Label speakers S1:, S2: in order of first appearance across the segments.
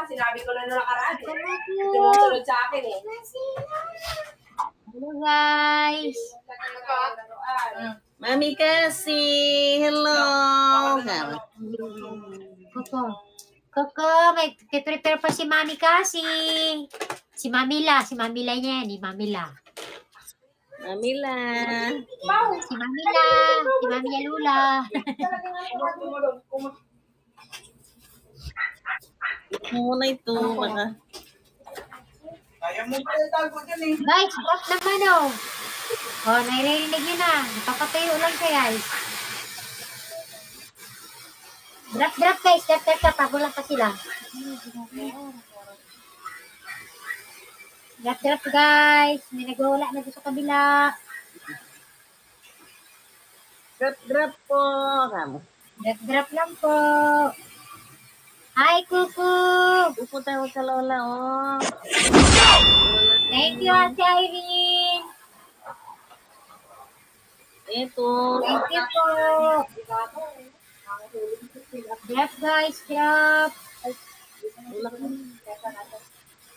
S1: nga, sinabi ko na nung nakaraan. Tumusunod sa akin eh.
S2: Hello guys.
S3: Mami Kasi, hello.
S2: Coco, may prepare pa si Mami Kasi. Si Mamila niya yan, ni Mamila.
S3: Mamila.
S2: Si Mamila, si Mamila Lula.
S3: Muna ito, baka.
S4: Kaya mo pa yung tago dyan eh.
S2: Guys, stop naman oh. Oh, naririnig nyo na. Napapatayo lang siya guys. Drop guys, drop. Pagulang pa sila. Drop guys. May nagwawala na doon sa kabila.
S3: Drop po.
S2: Drop lang po. Hi, Kuku.
S3: Pupunta ko sa lola, oh.
S2: Thank you, Ate Irene.
S3: Ito.
S2: Thank you po. Drop guys, drop.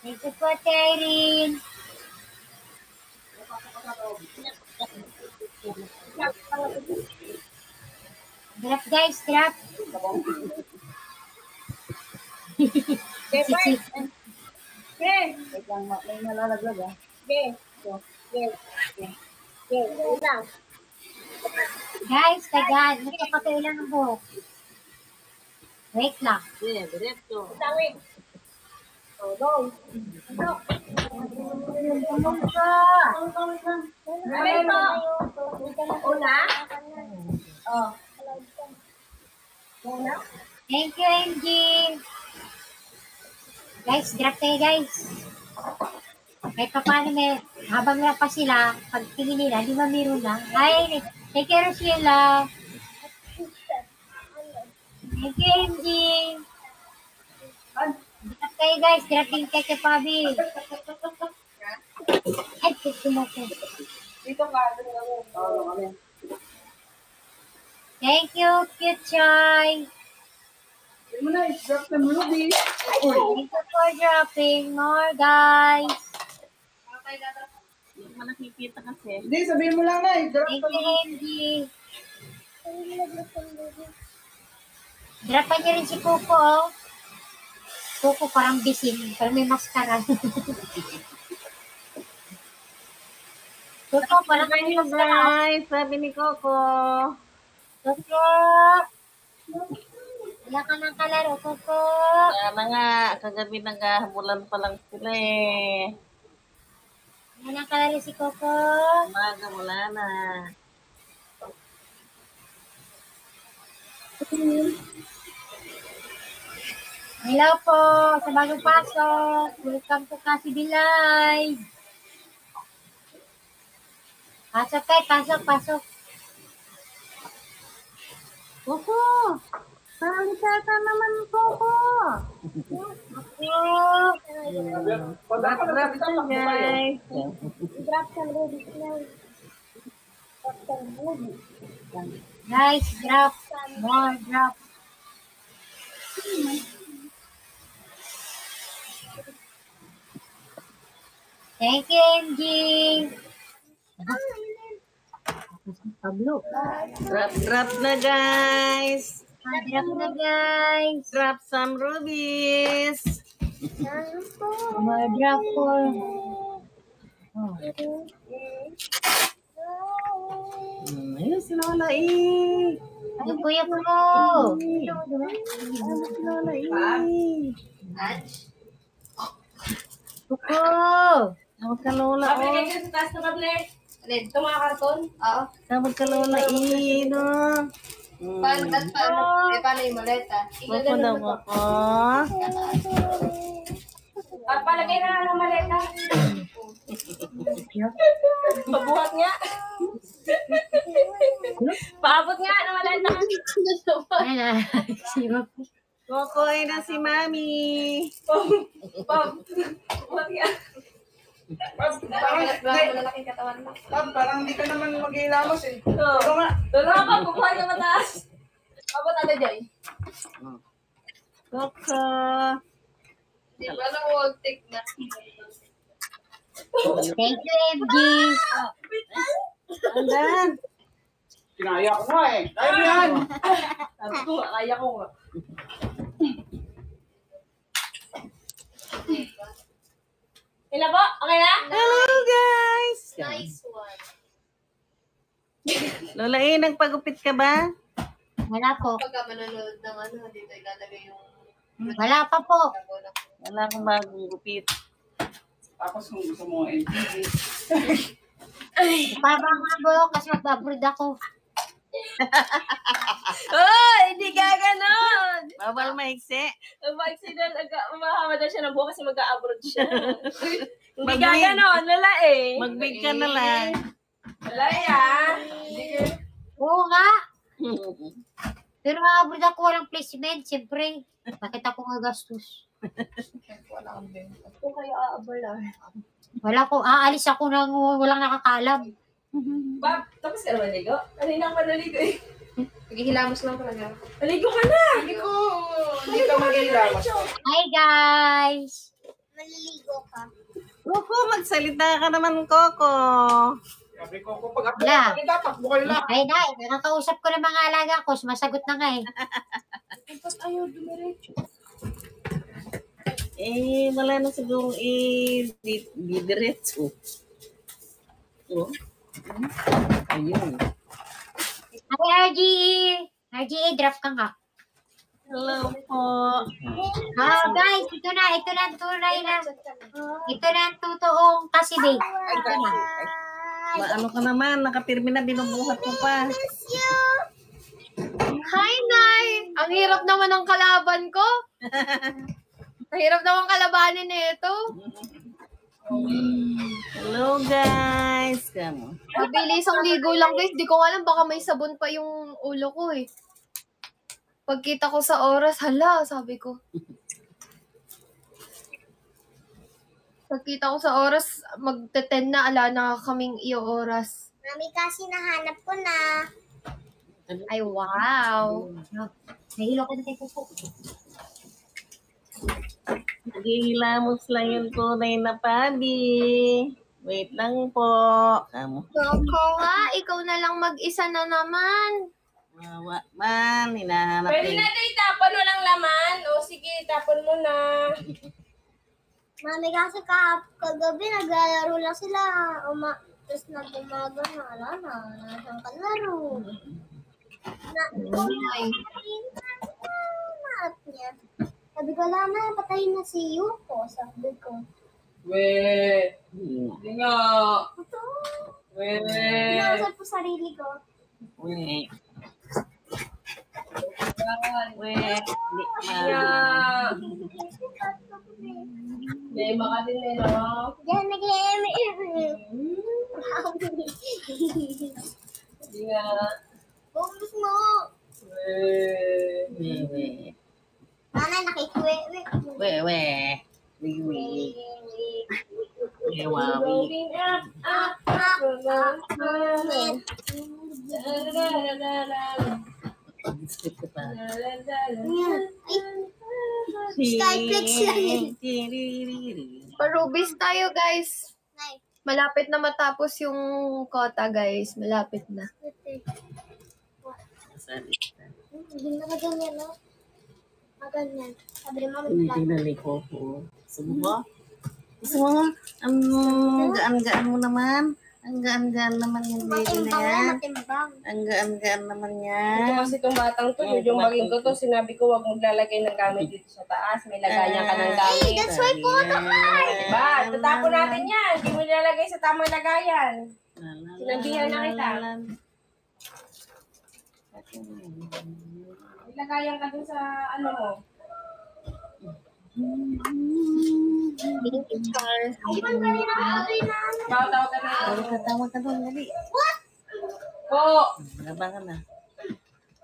S2: Thank you po, Ate Irene. Drop guys, drop.
S1: Wait lang, may nalalaglag ah. Wait lang.
S2: Guys, tagaan. Nagpapatayo lang ng buhok. Wait lang.
S3: Diretso.
S1: Tawid. Go.
S2: Tulong ka.
S1: Ano ito? Una? Oh. Una?
S2: Thank you, MG. Guys, drop kayo guys. Kahit pa paano habang wala pa sila, pag tingin nila, di ba meron na? Ay, take care of sila. Thank you, MG. Drop kayo guys, drop din kay Pabi. Ay, tumoko.
S1: Dito ka.
S2: Thank you, cute Chai.
S4: Hindi mo na, drop na mo, Ruby.
S2: Thank you for dropping more, guys.
S3: Hindi mo nakikita kasi.
S4: Hindi, sabihin mo lang na, drop
S2: Thank
S4: na
S2: you,
S4: mo.
S2: MG. Dropan niyo rin si Coco, oh. Coco parang bising, parang may maskara. Coco, parang may maskara.
S3: Guys, sabi ni Coco.
S2: Coco! Wala ka ng kalaro, Coco.
S3: Sana nga, kagabi naghahabulan pa lang sila eh.
S2: Wala ng kalaro si Coco.
S3: Umaga, wala na.
S2: Hello po, sa bagong pasok. Welcome to Kasi Bilay. Pasok kayo, pasok.
S3: Coco! Salita ka naman, Coco! Drop na, guys.
S2: Guys, drop. More drop. Thank you, MG. Pablo.
S3: Drop na, guys.
S2: Drop na, guys.
S3: Drop some rubies.
S2: More drop po.
S3: Ayun, si Lola eh.
S2: Ano kuya ko?
S3: Ayun, si Lola eh.
S2: Kuko.
S3: Tawag ka Lola,
S1: Sabi
S3: oh.
S1: kayo sa taas na tablet. Ito mga karton? Oo.
S3: Tawag ka Lola eh, no.
S1: Paano yung maleta?
S3: Coco daw, Coco.
S1: Palagay na ng maleta. Pabuhat nga. Paabot nga ng maleta.
S2: Ayan na. Sino po?
S3: Coco ay na si Mami.
S1: Pabuhat nga.
S4: Parang hindi ka naman mag-ilamos eh.
S1: Ito nga. Doon nga kukuha niya mataas. Paabot natin dyan.
S3: Coco.
S1: Di ba na wall take na?
S2: Thank you, MG.
S3: Andan.
S4: Kinaya ko nga eh. Kaya mo yan.
S1: Sabi ko nga, kaya ko nga. Sila po? Okay na?
S3: Hello, guys!
S1: Nice one.
S3: Lola E, nagpagupit ka ba?
S2: Wala po.
S1: Pagka manonood ng ano, dito ilalagay yung
S2: Wala pa po.
S3: Wala akong bagong gupit.
S4: Tapos kung gusto mo NTV.
S2: Parang nga po kasi mag-abroad ako.
S1: Oh, hindi gaganon!
S3: Bawal maiksi.
S1: Pag sila umahama daw siya ng buhok kasi mag-a-abroad siya. Hindi
S3: Mag-wig.
S1: gaganon, wala eh.
S3: Magbig ka na lang.
S1: Wala yan. Hindi ka.
S2: Oo nga. Pero mag-abroad ako walang placement, siyempre. Bakit ako gastos?
S1: Kung kayo aabala.
S2: Wala ko, aalis ako nang walang nakakalam.
S1: Bab, tapos ka naman ligo? Kanina ka pa naligo eh. Naghihilamos lang talaga. Naligo ka na!
S4: Hindi ka mag-ilamas.
S2: Hi guys!
S3: Coco, magsalita ka naman, Coco.
S4: Sabi ko, pag ako
S2: Wala.
S4: takbo kayo lang.
S2: Ay na, nakakausap ko ng mga alaga ko, sumasagot na nga eh.
S1: Tapos ayaw dumiretso.
S3: Eh, wala na siguro di diretso. Oh. Ayun.
S2: Hi RGE! RGE, drop ka nga.
S3: Hello po.
S2: Guys, ito na ang tunay na. Ito na ang totoong kasibig. Ito na.
S3: Ano ka naman? Nakapirmi na, binubuhat mo pa.
S1: Hi, Nay! Ang hirap naman ng kalaban ko. Ang hirap naman kalabanin nito.
S3: Hello, guys. Kamu.
S1: Mabilis ang ligo lang, guys. Di ko alam, baka may sabon pa yung ulo ko eh. Pagkita ko sa oras, hala, sabi ko. Pagkita ko sa oras, magte-10 na, ala na kaming iyo oras.
S2: Mami, kasi nahanap ko na.
S1: Ay, wow.
S2: Nahilo ko na tayo po.
S3: Naghihilamos lang yung tunay na padi. Wait lang po. Kamu.
S1: Coco nga, ikaw na lang mag-isa na naman.
S3: Wawa man. Hinahanap
S1: Pwede
S3: eh.
S1: natin itapon mo ng laman. O sige, itapon mo na.
S2: Mami, kasi kagabi naglalaro lang sila. Tapos nag-umaga na, wala na. Nasaan ka laro? Nahanap niya. Sabi ko, Lama, patayin na si Yuko. Sabi ko.
S1: Weh. Hindi nga.
S2: Ito.
S1: Weh.
S2: Pinausap ko sarili ko.
S3: Wait. Wait. Di
S1: Yeah. Lema ka din eh, no?
S2: Diyan, nag-eme.
S1: Hindi nga.
S2: Bumos mo.
S1: Weh.
S3: Wait.
S2: Nanay, nakikuwi.
S3: Wait. Wait. Wawi.
S1: Moving up.
S3: Skip ko pa.
S2: Skyflex lang yun.
S1: Parubis tayo, guys.
S2: Nay,
S1: Malapit na matapos yung kota, guys. Malapit na.
S2: hindi na ka ganyan, no? Ganyan. Sabi ni Mami,
S3: Tinali ko po. Gusto mo? Ang gaan-gaan mo naman. Ang gaan-gaan naman yung baby na yan.
S2: matimbang.
S3: Ang gaan-gaan naman
S1: Ito
S3: yan.
S1: kasi itong batang to, yung maging ko to, sinabi ko wag maglalagay ng gamit dito sa taas. May lagayan ka ng gamit.
S2: That's why po,
S1: Diba? Tatapon natin yan. Hindi mo nilalagay sa tamang lagayan. Sinabihan na kita. May lagayan ka dun sa ano mo. Tawag ka na.
S3: Tawag ka doon, dali.
S1: Po!
S3: Labangan na.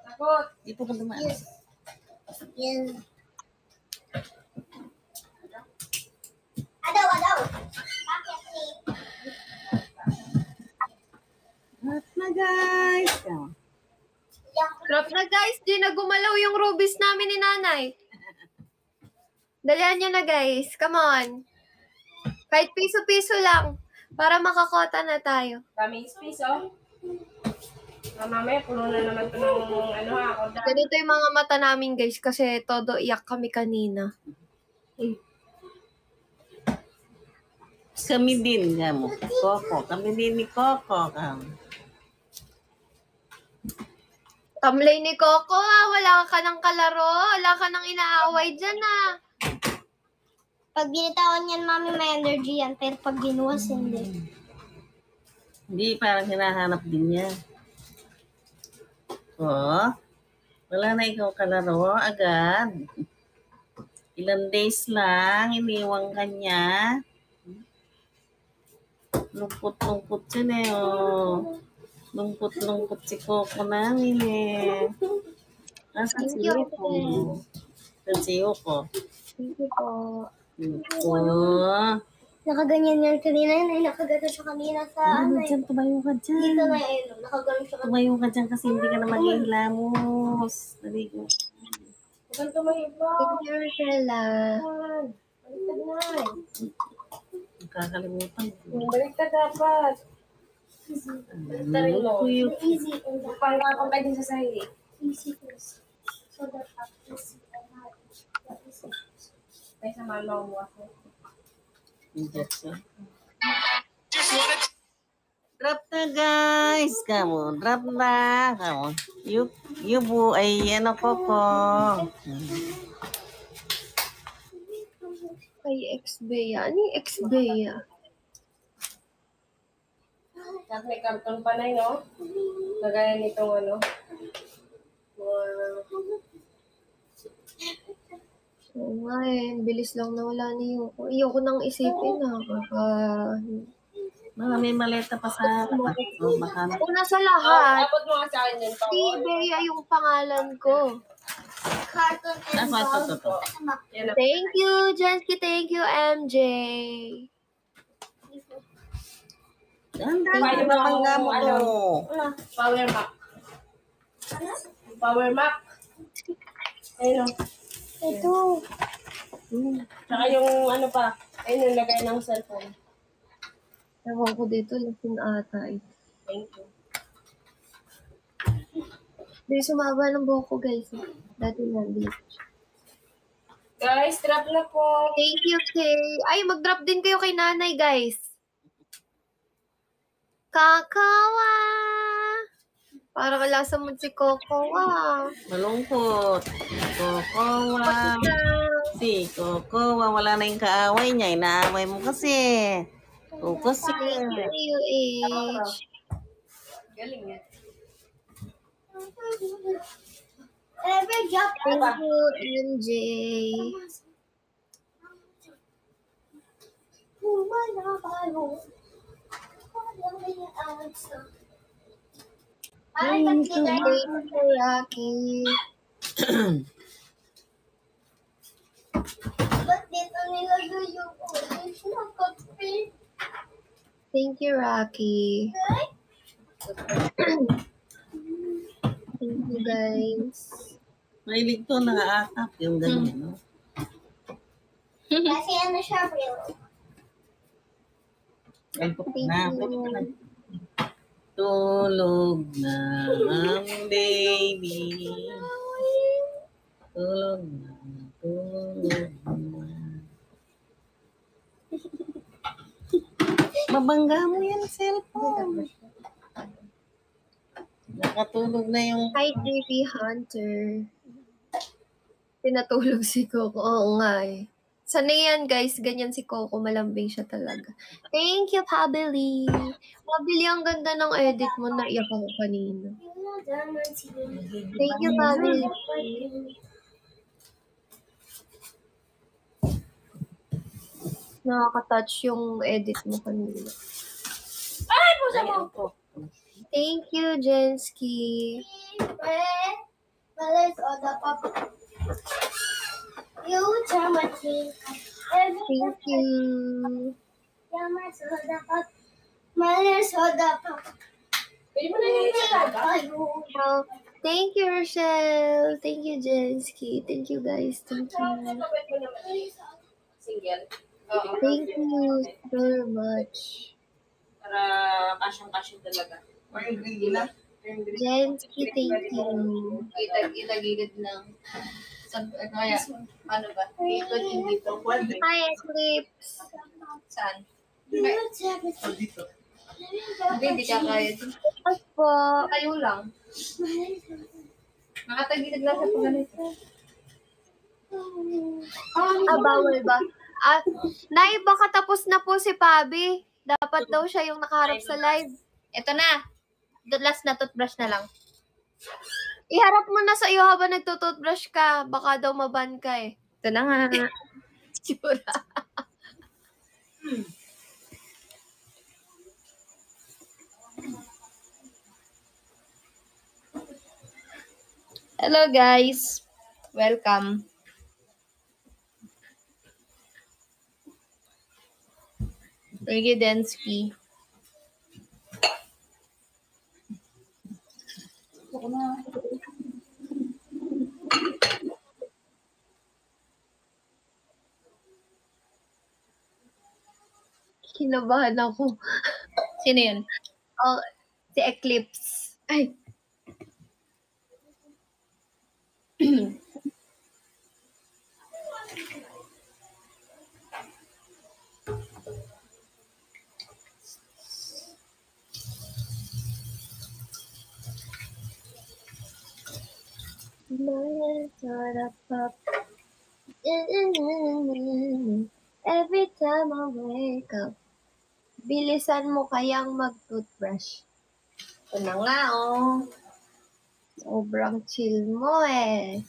S1: Takot!
S3: Dito ka dumaan.
S2: Yan. Adaw. Bakit eh?
S3: At na guys.
S1: Crap na guys, di na gumalaw yung rubis namin ni nanay. Dalihan nyo na, guys. Come on. Kahit piso-piso lang. Para makakota na tayo.
S5: Daming space, oh. Mamaya, puno na naman ito ng ano ako.
S1: Ganito yung mga mata namin, guys. Kasi todo iyak kami kanina.
S3: Kami din, mo. Coco. Kami din ni Coco.
S1: Tamlay ni Coco, wala ka ng kalaro. Wala ka ng inaaway dyan,
S6: Pag binitawan yan, mami, may energy yan. Pero pag ginuwas, hindi.
S3: Hindi, parang hinahanap din niya. Oh, wala na ikaw kalaro agad. Ilang days lang, iniwang ka niya. Lungkot-lungkot yun eh, oh. Lungkot-lungkot si Coco namin eh. Nasaan si Yoko? Nasaan si Yoko?
S6: Thank you po.
S3: Yoko.
S6: Nakaganyan yan kanina. Nakagano siya kanina sa ano.
S3: Dyan, tumayo ka dyan.
S6: Dito na yun. Nakagano siya kanina.
S3: Tumayo ka dyan kasi hindi ka na maghihilamos. Dali ko.
S5: Huwag tumahib mo.
S1: Thank you, Rosella.
S5: Baliktad na.
S3: Nakakalimutan.
S5: Baliktad dapat. Baliktad mo.
S6: Easy.
S5: Pangkakong kayo din sa sarili.
S6: Easy first. So that easy.
S5: May sa mama mo ako.
S3: Injection. Drop na guys. Kamu, drop na. Kamu. Yubu ay ano Coco.
S1: Kay ex-Bea. Ano yung ex-Bea?
S5: At may karton pa na yun, no? Kagaya nitong ano.
S1: Oo nga eh. Bilis lang nawala ni Yoko. Ayoko nang isipin
S3: May maleta pa sa baka
S1: Una sa lahat,
S5: Abot mo nga sa akin yun.
S1: si Bea yung pangalan ko.
S6: Carton and
S3: to.
S5: Yan na.
S1: Thank you, Jensky. Thank you, MJ.
S3: Yan, mabangga mo to.
S5: Power map. Power map. Ayun, o.
S6: ito.
S5: Tsaka yung ano pa. Ayun yung lagay ng cellphone.
S1: Ewan ko dito, lasin ata eh.
S5: Thank you.
S1: Hindi, sumaba ng buhok ko, guys. Dati nandito.
S5: Guys, drop na po.
S1: Thank you, Kay. Ay, mag-drop din kayo kay nanay, guys. Kakawa! Parang alasa mo si Coco,
S3: Malungkot. Coco, Si Coco, wala na yung kaaway niya. Inaaway mo kasi. Coco, si
S1: UH.
S5: Galing yan.
S6: Every job.
S1: Thank you, MJ. Thank you, Rocky.
S6: Ba't dito nilagay yung orange na kape?
S1: Thank you, Rocky. Thank you, guys.
S3: Mahilig to, nakaakap yung ganyan, no?
S6: Kasi ano siya, real.
S3: Ay, na. Tulog na ang baby. Tulog na, tulog na. Mabangga mo yan, cellphone. Nakatulog na yung...
S1: Hi, JP Hunter. Tinatulog si Coco. Oo nga eh. Sanay yan, guys. Ganyan si Coco. Malambing siya talaga. Thank you, Pabili. Pabili, ang ganda ng edit mo. Naiyak ako kanina. Thank you, Pabili. Nakaka-touch yung edit mo kanina.
S5: Ay, pusa mo.
S1: Thank you, Jensky.
S6: Malis o the pop. You tell my team.
S1: Thank you.
S6: Malis o the pop. Malis o the pop.
S5: Pwede mo na yung talaga.
S6: Ayaw.
S1: Thank you, Rochelle. Thank you, Jensky. Thank you, guys. Thank you.
S5: Single.
S1: Thank you very much.
S5: Para kasyang-kasya talaga.
S4: O yung green na.
S1: Jensky, thank you.
S5: Itagilid lang. Kaya, ano ba? Ikot yung dito.
S1: Hi, Eclipse.
S5: Saan?
S4: O dito.
S5: Hindi ka kaya.
S1: Yes po.
S5: Tayo lang. Nakatagilid lang sa pagganito.
S1: Bawal ba? Nay, baka tapos na po si Pabi. Dapat daw siya yung nakaharap sa live.
S5: Ito na. Last na toothbrush na lang.
S1: Iharap mo na sa iyo habang nagtututbrush ka. Baka daw maban ka eh.
S5: Ito na nga.
S1: Sura.
S5: Hello guys. Welcome. Ricky Densky.
S1: Kinabahan ako.
S5: Sino yun?
S1: Oh, si Eclipse. Ay. Every time I wake up, bilisan mo kayang mag-toothbrush.
S5: Ito na nga, oh.
S1: Sobrang chill mo eh.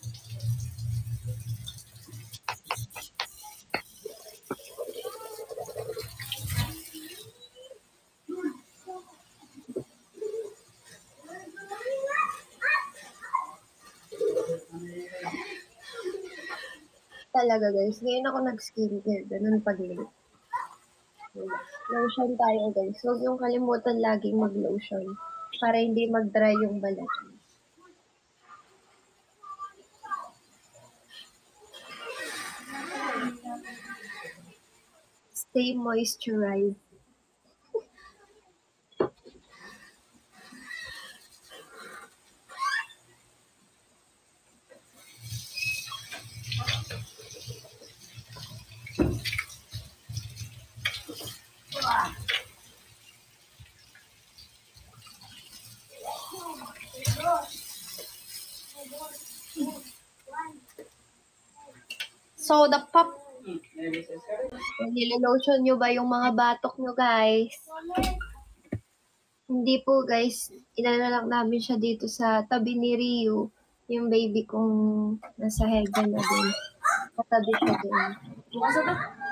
S1: Talaga guys, ngayon ako nag-skincare, ganun pag-late. Lotion tayo guys. Huwag yung kalimutan laging mag-lotion para hindi mag-dry yung balat. Stay moisturized.
S5: Soda pop.
S1: Nilolotion nyo ba yung mga batok nyo guys? Hindi po guys, inano lang namin siya dito sa tabi ni Ryu. Yung baby kong nasa hega na din. Katabi siya din.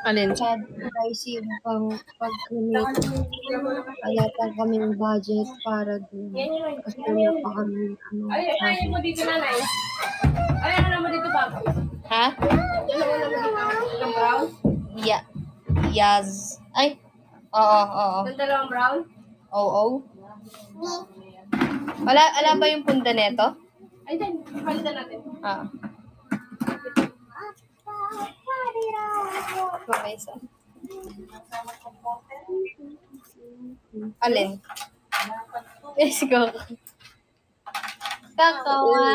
S5: Alin?
S1: Kaya guys yung pag-cremate, wala pa kaming budget para dun. Kasi wala pa kami
S5: Ay, mo dito nanay. Ay, ano naman dito, Papa? Ha? Ano naman dito? Yung brown?
S3: Yeah. Yaz. Ay. Oo.
S5: Yung dalawang brown?
S3: Oo. Wala ba yung punda neto?
S5: Ay, din. Palitan natin.
S3: Ah. Okay, isa. Alin? Let's go. Kakawa.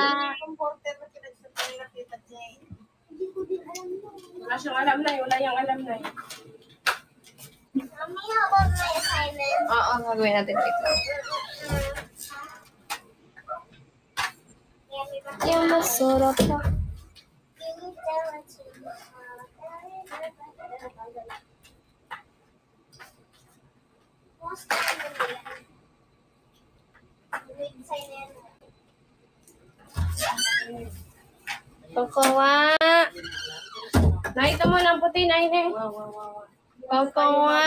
S5: Wala siyang alam na yun. Wala yung alam na yun.
S6: Mami, how about my assignment?
S3: Oo, gagawin natin. Wait lang.
S1: Yung masarap pa.
S3: Kakawa.
S5: Nakita mo ng puti na yun eh.
S3: Kakawa.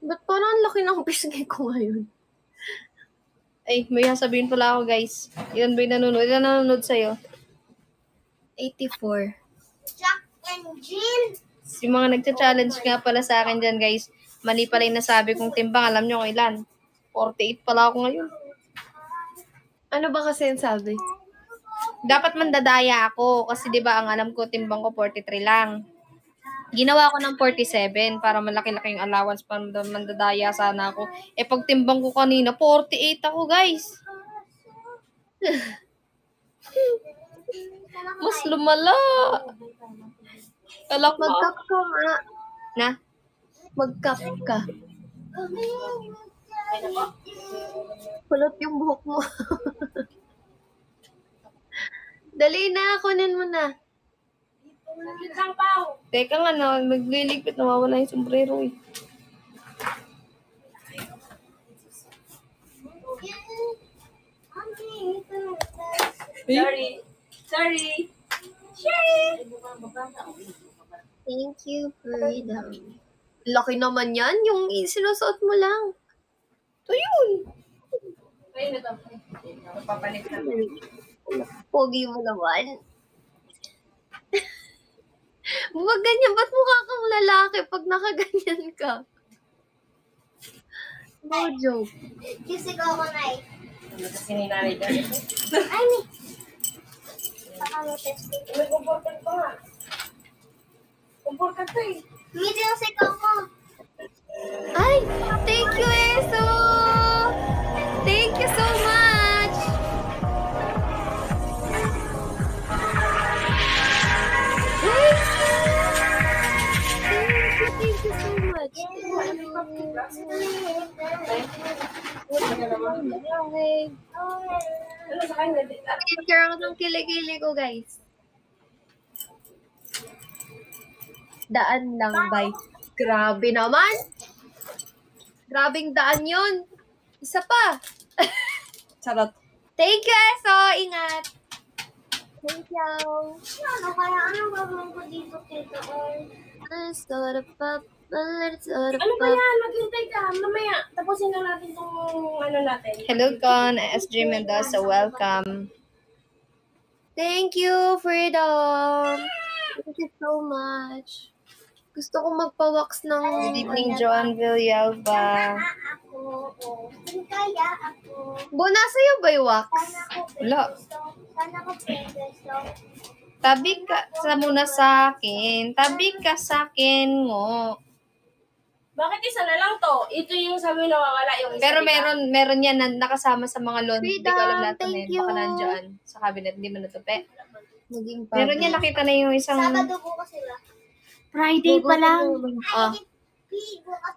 S1: Ba't parang ang laki ng pisngi ko ngayon?
S7: Ay, may sasabihin pala ako, guys. Ilan ba yung nanonood? Ilan nanonood sa'yo?
S1: 84.
S6: Jack and Jill.
S7: Yung mga nagcha-challenge nga pala sa akin dyan, guys. Mali pala yung nasabi kong timbang. Alam nyo kung ilan? 48 pala ako ngayon.
S1: Ano ba kasi yung sabi?
S7: Dapat mandadaya ako. Kasi di ba ang alam ko, timbang ko 43 lang. Ginawa ko ng 47 para malaki-laki yung allowance para mandadaya sana ako. Eh, pag timbang ko kanina, 48 ako, guys. Mas lumala. Alam mo.
S1: Mag-cup ka nga.
S7: Na?
S1: Mag-cup ka. Kulot yung buhok mo. Dali na, kunin mo na.
S5: Isang pao.
S7: Teka nga, nagliligpit, nawawala yung sombrero eh.
S5: Sorry. Sorry.
S1: Thank you, Freedom. Laki naman yan, yung sinusuot mo lang.
S7: Ito yun.
S5: Ayun na to. Papalit na.
S1: Pogi mo naman. Huwag ganyan, ba't mukha kang lalaki pag nakaganyan ka? No joke.
S6: Kasi ko na eh.
S5: Ano kasi ni nanay dyan?
S6: Ay, may. Baka may testing.
S5: Nag-comportan pa nga. Comportan pa eh.
S6: Hindi yung si Coco.
S1: Ay, thank you, Eso! Thank you so much! Thank you so much.
S5: Ano sa kanya?
S1: Picture ako ng kilikili ko, guys. Daan lang, bay. Grabe naman. Grabing daan yun. Isa pa. Charot. Thank you, Eso. Ingat. Thank you.
S6: Ano kaya? Anong gagawin ko dito, Tito?
S1: Let's go to pop. Let's go to
S5: Ano ba
S1: pop.
S5: yan? Maghintay ka. Mamaya. Tapusin na natin itong ano natin.
S7: Hello, Con. SJ Mendoza, welcome.
S1: Thank you, Freedom. Thank you so much. Gusto ko magpa-wax ng...
S7: Good evening, Joan Villalba.
S6: Ako. Kaya ako.
S1: Bo, nasa iyo ba yung wax?
S6: Sana ko
S7: Wala.
S6: Sana ko gusto.
S7: Tabi ka sa muna sa akin. Tabi ka sa akin mo.
S5: Bakit isa na lang to? Ito yung sabi na nawawala yung isa.
S7: Pero
S5: diba?
S7: meron yan na nakasama sa mga loan. Hindi ko alam lahat na
S1: Thank
S7: yun.
S1: you.
S7: Baka nandyan sa cabinet. Hindi mo natupi.
S1: Naging
S7: Meron yan, nakita na yung isang...
S6: Sabado bukas sila.
S7: Friday pa lang. Oh.
S6: Bukas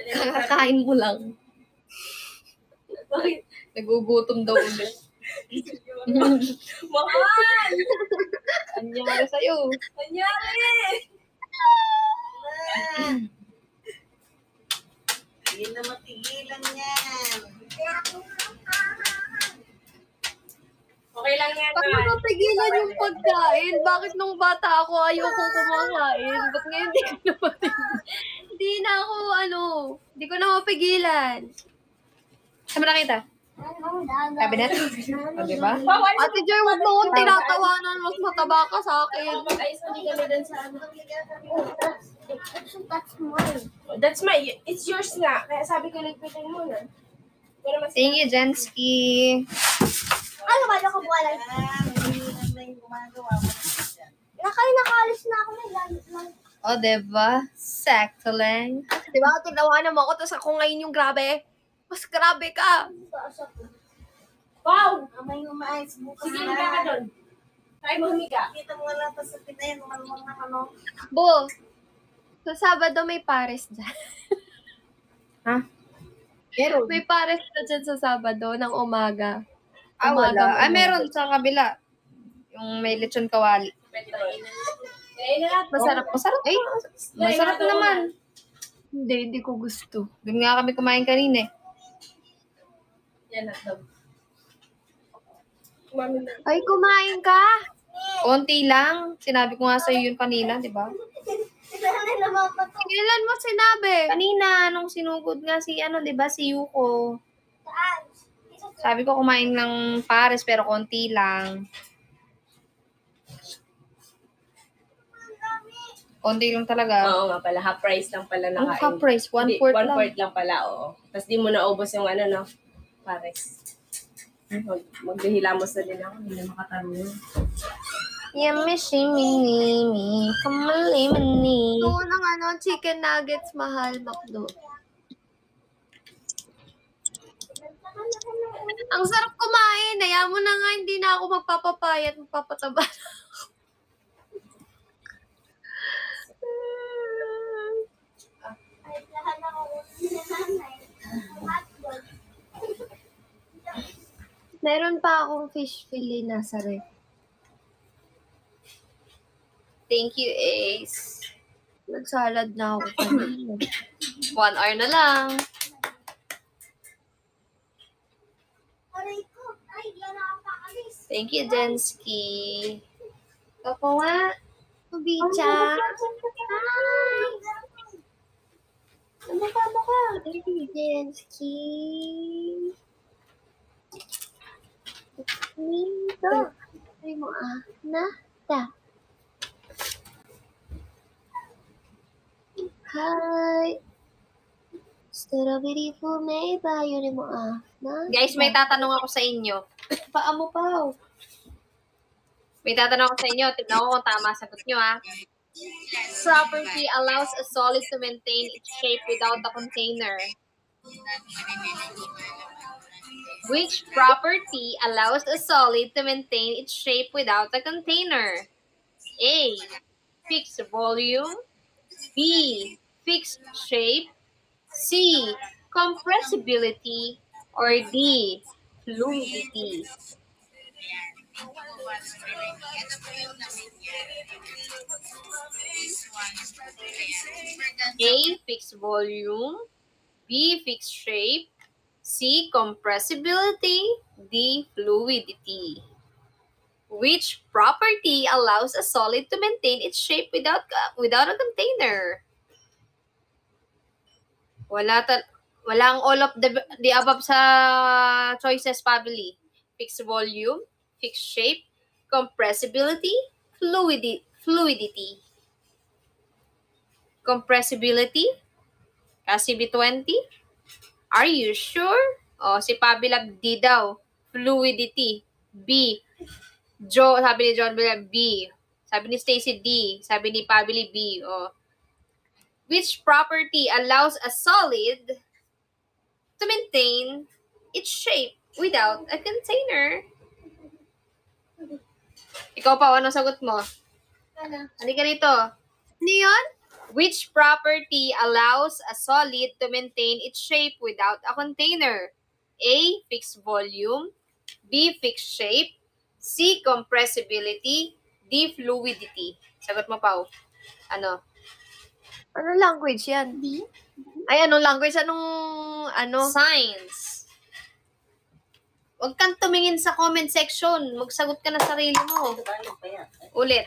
S6: ay
S7: Kakakain mo lang.
S5: Bakit?
S7: Nagugutom daw ulit.
S5: Mahal!
S7: Anyari sa'yo.
S5: Nangyari!
S3: Hindi na matigilan yan.
S5: Okay lang yan,
S1: Paano
S5: man.
S1: mapigilan yung pagkain? Bakit nung bata ako ayokong kumakain? Ba't ngayon hindi ko na mapigilan? Hindi na ako, hindi ko na mapigilan.
S7: Saan mo nakita? Cabinet? O, diba?
S5: Bawal!
S1: Ate Jer, huwag mo akong tinatawanan. Mas mataba ka sa akin.
S5: Mag-ayos kami din sa ano.
S6: That's mine.
S5: That's my, it's yours nga. Kaya sabi ko, ligpitin mo na. Pero mas
S7: Thank you, Jensky.
S6: Ano ba? Nakabuwalan.
S3: Mahirap na yung gumagawa mo.
S6: Nakaalis na ako na gamit lang.
S7: O, diba? Sakto lang.
S1: Diba, tinawanan mo ako, tapos ako ngayon yung grabe. Mas grabe ka.
S5: wow!
S3: Amay umaayos bukas
S5: Sige, higa ka doon. Try mo humiga.
S3: Kita mo lang pa sa pinayan, malumang na ano.
S1: Bo, sa Sabado may pares dyan.
S7: Ha? Meron.
S1: May pares na dyan sa Sabado ng umaga.
S7: Ah, wala.
S1: Umaga.
S7: Ah, meron sa kabila. Yung may lechon kawali.
S5: Pwede ba yun? Kaya na natin.
S1: Masarap.
S7: Masarap.
S1: Ay,
S7: Masarap naman.
S1: hindi ko gusto.
S7: Doon nga kami kumain kanina eh.
S5: Yan na daw. Mami na.
S1: Ay, kumain ka?
S7: Konti lang. Sinabi ko nga sa'yo yun kanina, di ba?
S6: Ito na naman pa to.
S1: Kailan mo sinabi?
S7: Kanina, nung sinugod nga si, di ba, si Yuko.
S6: Saan?
S7: Sabi ko kumain ng pares pero konti lang. Konti lang talaga.
S5: Oo nga pala, half price lang pala
S7: Ang
S5: nakain.
S7: half price,
S5: Hindi,
S7: 1/4 lang.
S5: 1/4 lang pala, oo. Tapos di mo naubos yung no? Pares. Maghihilamos na din ako, hindi na makatanong.
S7: Yummy, shimmy, kamalimani.
S1: Ito ng chicken nuggets mahal, McDo. Ang sarap kumain. Ayaw mo na nga, hindi na ako magpapapayat, magpapataba. Meron pa akong fish fillet nasa ref.
S7: Thank you, Ace.
S1: Nagsalad na ako kanina.
S7: 1 hour na lang. Thank you, Jensky.
S1: Ako nga. Bicha.
S6: Hi!
S1: Ano ka? Jensky. Nito. Ay mo na. Hi. Strawberry po may bayo ni mo na.
S7: Guys, may tatanong ako sa inyo.
S1: Paamo pa.
S7: May tatanong ako sa inyo. Tignan ko kung tama sagot nyo, ha. Property allows a solid to maintain its shape without a container. Which property allows a solid to maintain its shape without a container? A. Fixed volume. B. Fixed shape. C. Compressibility. Or D. Fluidity. A. Fixed volume. B. Fixed shape. C. Compressibility. D. Fluidity. Which property allows a solid to maintain its shape without a container? Walang all of the above sa choices, Pabili. Fixed volume, fixed shape, compressibility, fluidity. Compressibility? Kasi B20? Are you sure? O, si Pabilab D daw. Fluidity. B. Sabi ni John Bilab B. Sabi ni Stacy D. Sabi ni Pabili B. O. Which property allows a solid to maintain its shape without a container? Ikaw pa, anong sagot mo? Halika rito.
S1: Ano yun?
S7: Which property allows a solid to maintain its shape without a container? A. Fixed volume. B. Fixed shape. C. Compressibility. D. Fluidity. Sagot mo, Pao. Ano?
S1: Ano language yan? Ay, anong language? Anong,
S7: Science. Huwag kang tumingin sa comment section. Magsagot ka na sarili mo. Ulit.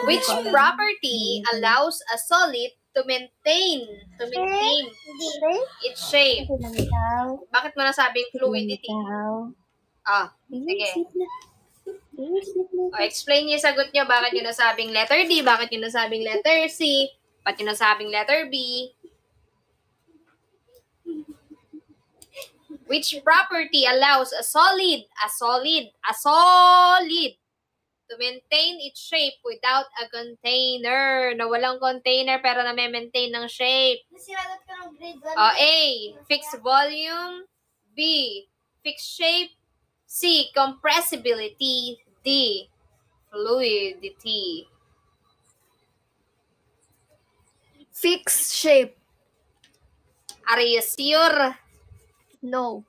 S7: Which property allows a solid to maintain its shape? Bakit mo nasabing fluidity? Sige. Explain niyo yung sagot niyo. Bakit niyo nasabing letter D? Bakit niyo nasabing letter C? Bakit niyo nasabing letter B? Which property allows a solid to maintain its shape without a container? Na walang container pero na-maintain ng shape.
S6: Nasilalat ka ng grade 1.
S7: A. Fixed volume. B. Fixed shape. C. Compressibility. D. Fluidity.
S1: fixed shape.
S7: Are you sure?
S1: No.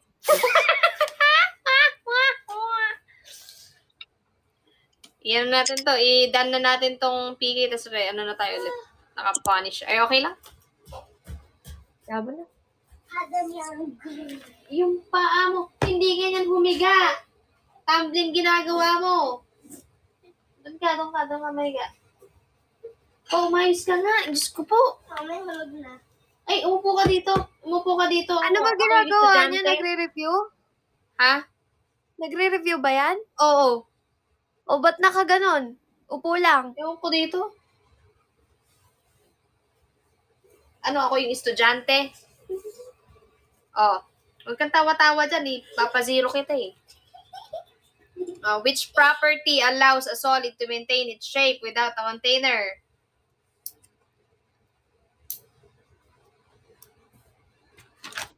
S7: Yan natin to. I-done na natin tong PK. Tapos ano na tayo ulit. Naka-punish. Ay, okay lang?
S1: Yabo na.
S6: Adam yung grade.
S7: Yung paa mo, hindi ganyan humiga. Tumbling ginagawa mo. Doon ka, mahiga. Oh, umayos ka nga. Diyos ko po.
S6: Mamaya manood na.
S7: Ay, umupo ka dito. Umupo ka dito.
S1: Ano ba
S7: Ako yung
S1: ginagawa
S7: estudyante.
S1: niya? Nagre-review?
S7: Ha?
S1: Nagre-review ba yan?
S7: Oo.
S1: O ba't nakaganon? Upo lang.
S7: Ewan ko dito. Ano, ako yung estudyante? Oh. Huwag kang tawa-tawa dyan eh. Papazero kita eh. Which property allows a solid to maintain its shape without a container?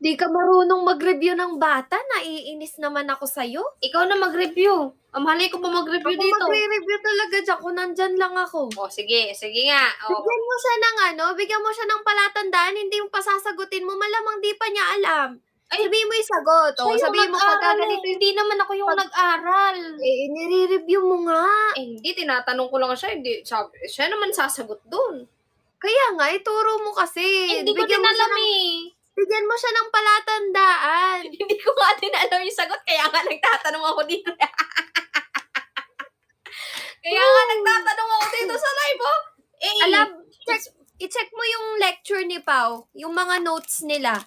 S1: Di ka marunong mag-review ng bata. Naiinis naman ako sa'yo.
S7: Ikaw na mag-review. Mali ko pa mag-review
S1: Ako
S7: dito.
S1: magre-review talaga dyan kung nandyan lang ako.
S7: Oh, sige. Sige nga. Oh.
S1: Bigyan mo siya ng bigyan mo siya ng palatandaan, hindi mo pa sasagutin mo, malamang di pa niya alam.
S7: Ay,
S1: sabihin mo yung sagot.
S7: Siya yung
S1: Sabihin mo pag
S7: nag-aral
S1: ganito
S7: eh. Hindi naman ako yung nag-aral.
S1: nire-review mo nga.
S7: Eh, hindi. Tinatanong ko lang siya. Hindi, sabi, siya naman sasagot dun.
S1: Kaya nga, ituro mo kasi.
S7: Hindi ko din
S1: Bigyan mo siya
S7: alam
S1: ng-
S7: eh.
S1: Bigyan mo siya ng palatandaan.
S7: Hindi ko nga din alam yung sagot. Kaya nga nagtatanong ako dito. Kaya nga nagtatanong ako dito sa live, oh. Eh,
S1: I-check mo yung lecture ni Pao, yung mga notes nila.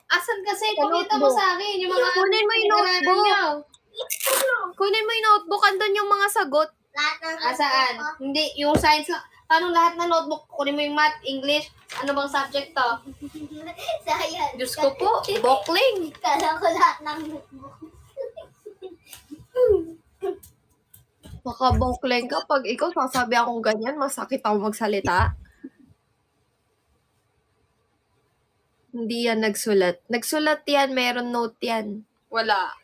S7: asan kasi?
S1: Sa
S7: Pakita mo
S1: notebook.
S7: sa akin. Yung mga
S1: Kunin mo yung
S7: pinag-aralan
S1: notebook.
S7: niyo.
S1: Kunin mo yung notebook, andun yung mga sagot.
S6: Lahat ng
S7: Saan? Hindi, yung science lang. Paano lahat ng notebook? Kunin mo yung math, English. Ano bang subject to?
S6: Science.
S7: Diyos ko po, bokling.
S6: Kala ko lahat ng notebook.
S1: Baka bokleng ka. Pag ikaw sasabi akong ganyan, masakit ako magsalita. Hindi yan nagsulat. Nagsulat yan, meron note yan.
S7: Wala.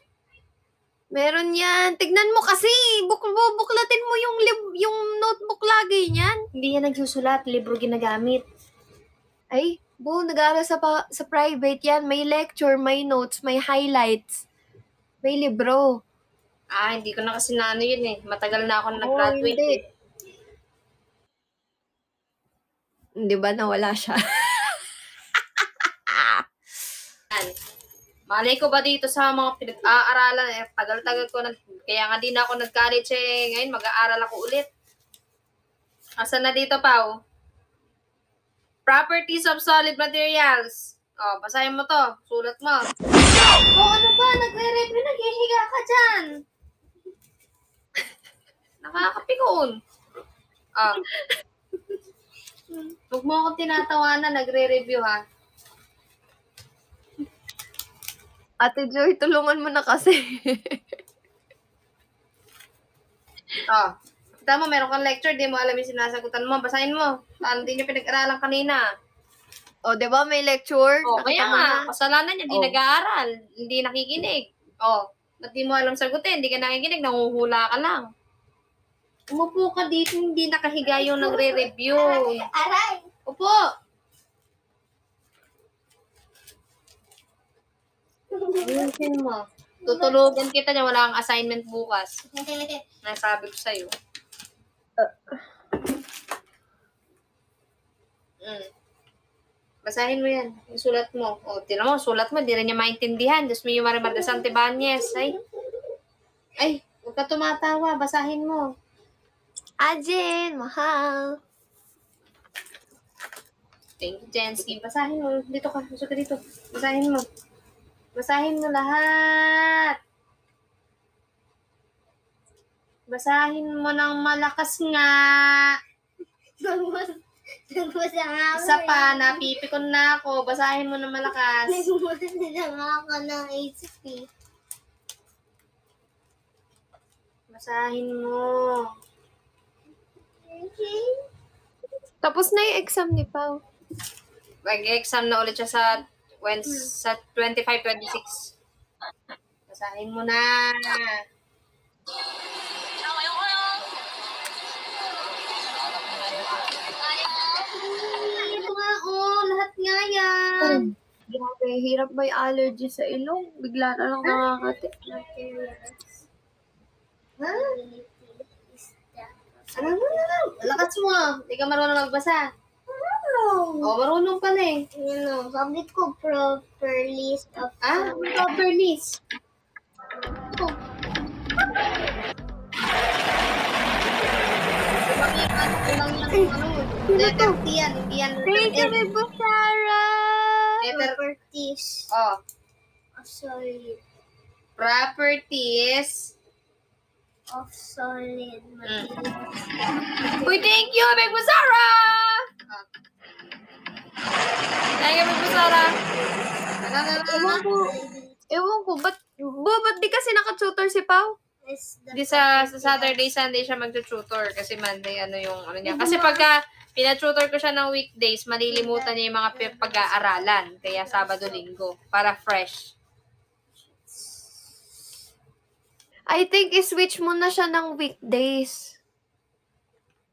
S1: Meron yan. Tignan mo kasi. Buklatin mo yung notebook lagi niyan.
S7: Hindi yan nagsusulat. Libro ginagamit.
S1: Ay, nag-aaral sa private yan. May lecture, may notes, may highlights. May libro.
S7: Ah, hindi ko na kasi naano yun eh. Matagal na ako na
S1: Oo,
S7: nag-graduate
S1: hindi.
S7: eh.
S1: Hindi ba nawala siya?
S7: Malay ko ba dito sa mga pinag-aaralan eh. Tagal-tagal ko na. Kaya nga din ako nag-college eh. Ngayon mag-aaral ako ulit. Asan na dito, Pao? Properties of solid materials. Oh, basahin mo to. Sulat mo. Oh, ano ba? Nagre-review. Naghihiga ka dyan. Nakakapikon. Ah. Huwag mo akong tinatawanan. Nagre-review ha.
S1: Ate Joy, tulungan mo na kasi.
S7: Oh. Kita mo, meron kang lecture, di mo alam yung sinasagutan mo. Basahin mo. Paano din yung pinag-aralan kanina?
S1: O, di ba may lecture?
S7: Oh, kaya
S1: Nakita mo
S7: nga.
S1: na?
S7: Kasalanan niya, di
S1: Oh.
S7: nag-aaral. Hindi nakikinig. Oh. Ba't di mo alam sagutin? Hindi ka nakikinig, nanguhula ka lang. Umupo ka dito, hindi nakahiga yung nagre-review.
S6: Aray!
S7: Upo. Ayusin mo. Tutulugan kita niya, wala kang assignment bukas. Nasabi ko sa'yo. Basahin mo yan. Yung sulat mo. O, tinan mo, sulat mo, di rin niya maintindihan. Diyos mo yung Marimar de Santibanez. Ay, huwag ka tumatawa. Basahin mo.
S1: Ajin, mahal.
S7: Thank you, Jensky. Basahin mo. Dito ka. Gusto ka dito. Basahin mo. Basahin mo lahat. Basahin mo ng malakas nga.
S6: Nagbasa nga ako.
S7: Isa pa, napipikon na ako. Basahin mo ng malakas.
S6: Nagbasa na nga ako ng HP.
S7: Basahin mo.
S1: Tapos na yung exam ni Pao.
S7: Mag-exam na ulit siya sa 25-26. Basahin mo na. Ito nga, lahat nga yan.
S1: Grabe, hirap may allergy sa ilong. Bigla na lang nakakati.
S7: Ha? Ano na? Lakas mo. Hindi ka marunong magbasa. Marunong pala eh.
S6: Sabi ko proper list of
S7: Proper list. Kulang yan, Letter T yan, hindi yan
S1: Thank you,
S7: letter
S1: Big Boss Sarah!
S7: Letter,
S6: Properties
S7: oh,
S6: of solid
S7: properties.
S6: material.
S7: Uy, thank you, Big Boss Sarah! Thank you, Big Boss Sarah.
S1: Ewan ko, ba't di kasi naka-tutor si Pao?
S6: Is the
S7: Di sa Saturday, Sunday siya mag-tutor kasi Monday, yung niya. Kasi pagka pina-tutor ko siya ng weekdays, malilimutan niya yung mga pag-aaralan. Kaya Sabado, Linggo. Para fresh.
S1: I think i-switch mo na siya ng weekdays.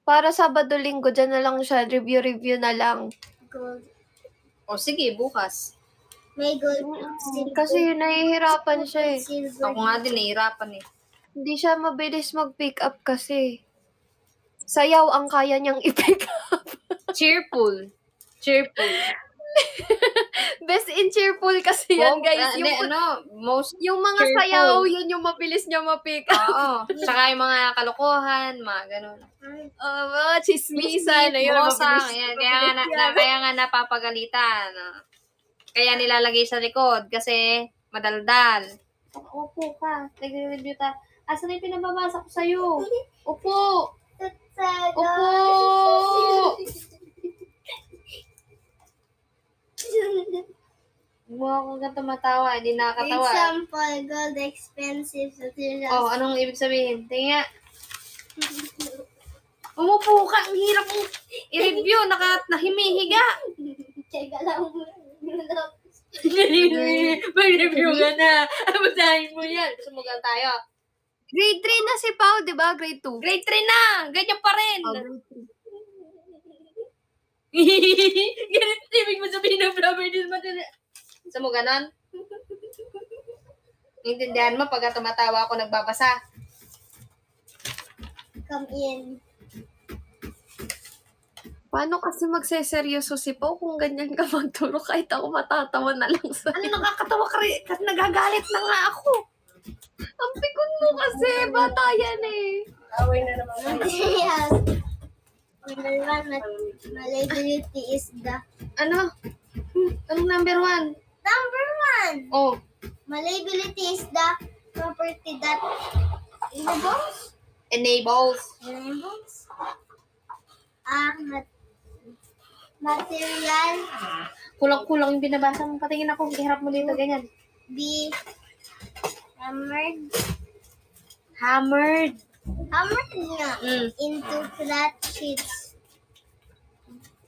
S1: Para Sabado, Linggo, dyan na lang siya. Review na lang.
S6: gold.
S7: O sige, bukas.
S6: May gold, silver,
S1: Kasi nahihirapan siya eh.
S6: silver.
S7: Ako nga din, nahihirapan eh.
S1: Hindi siya mabilis mag-pick up kasi. Sayaw ang kaya niyang i-pick up.
S7: Cheerful. Cheerful.
S1: Best in cheerful kasi yan, guys.
S7: Most
S1: Yung mga
S7: cheerful.
S1: sayaw, yun yung mabilis niya ma-pick up.
S7: Oo. Tsaka yung mga kalokohan, mga ganun.
S1: Mga chismisan. Ayun,
S7: Bosang,
S1: mabilis-
S7: yan.
S1: mabilis yan.
S7: Kaya nga napapagalitan. Kaya nilalagay sa likod kasi madaldal. Opo ka. Nag-review ta. Asan na yung pinababasa ko sa'yo? Opo. Opo. Mukha ko kang tumatawa. Hindi nakakatawa.
S6: Example, gold expensive materials.
S7: Oh, anong ibig sabihin? Tingnan. Umupo ka. Ang hirap mo i-review. Nahimihiga.
S6: Teka lang.
S7: Mag-review ka na. Basahin mo yan. Sumugal tayo.
S1: Grade 3 na si Pao, di ba? Grade 2.
S7: Grade 3 na. Ganyan pa rin. Ganito ibig mo sabihin ng properties material. Sa mo ganon? Intindihan mo pagka tumatawa ako nagbabasa.
S6: Come in.
S1: Paano kasi magseseryoso si Pao kung ganyan ka magturo kahit ako matatawa na lang sa...
S7: Ano nakakatawa ka rin? Kasi nagagalit na nga ako.
S1: Ang pikon mo kasi, bata yan eh.
S5: Away na naman.
S6: Materials. Number 1, malleability is the...
S7: Ano? Anong number 1?
S6: Number 1!
S7: Oh.
S6: Malleability is the property that enables material
S7: Kulang-kulang yung binabasa mo. Patingin ako. Iharap mo dito. Ganyan.
S6: be
S7: Hammered.
S6: hammered nga into flat sheets.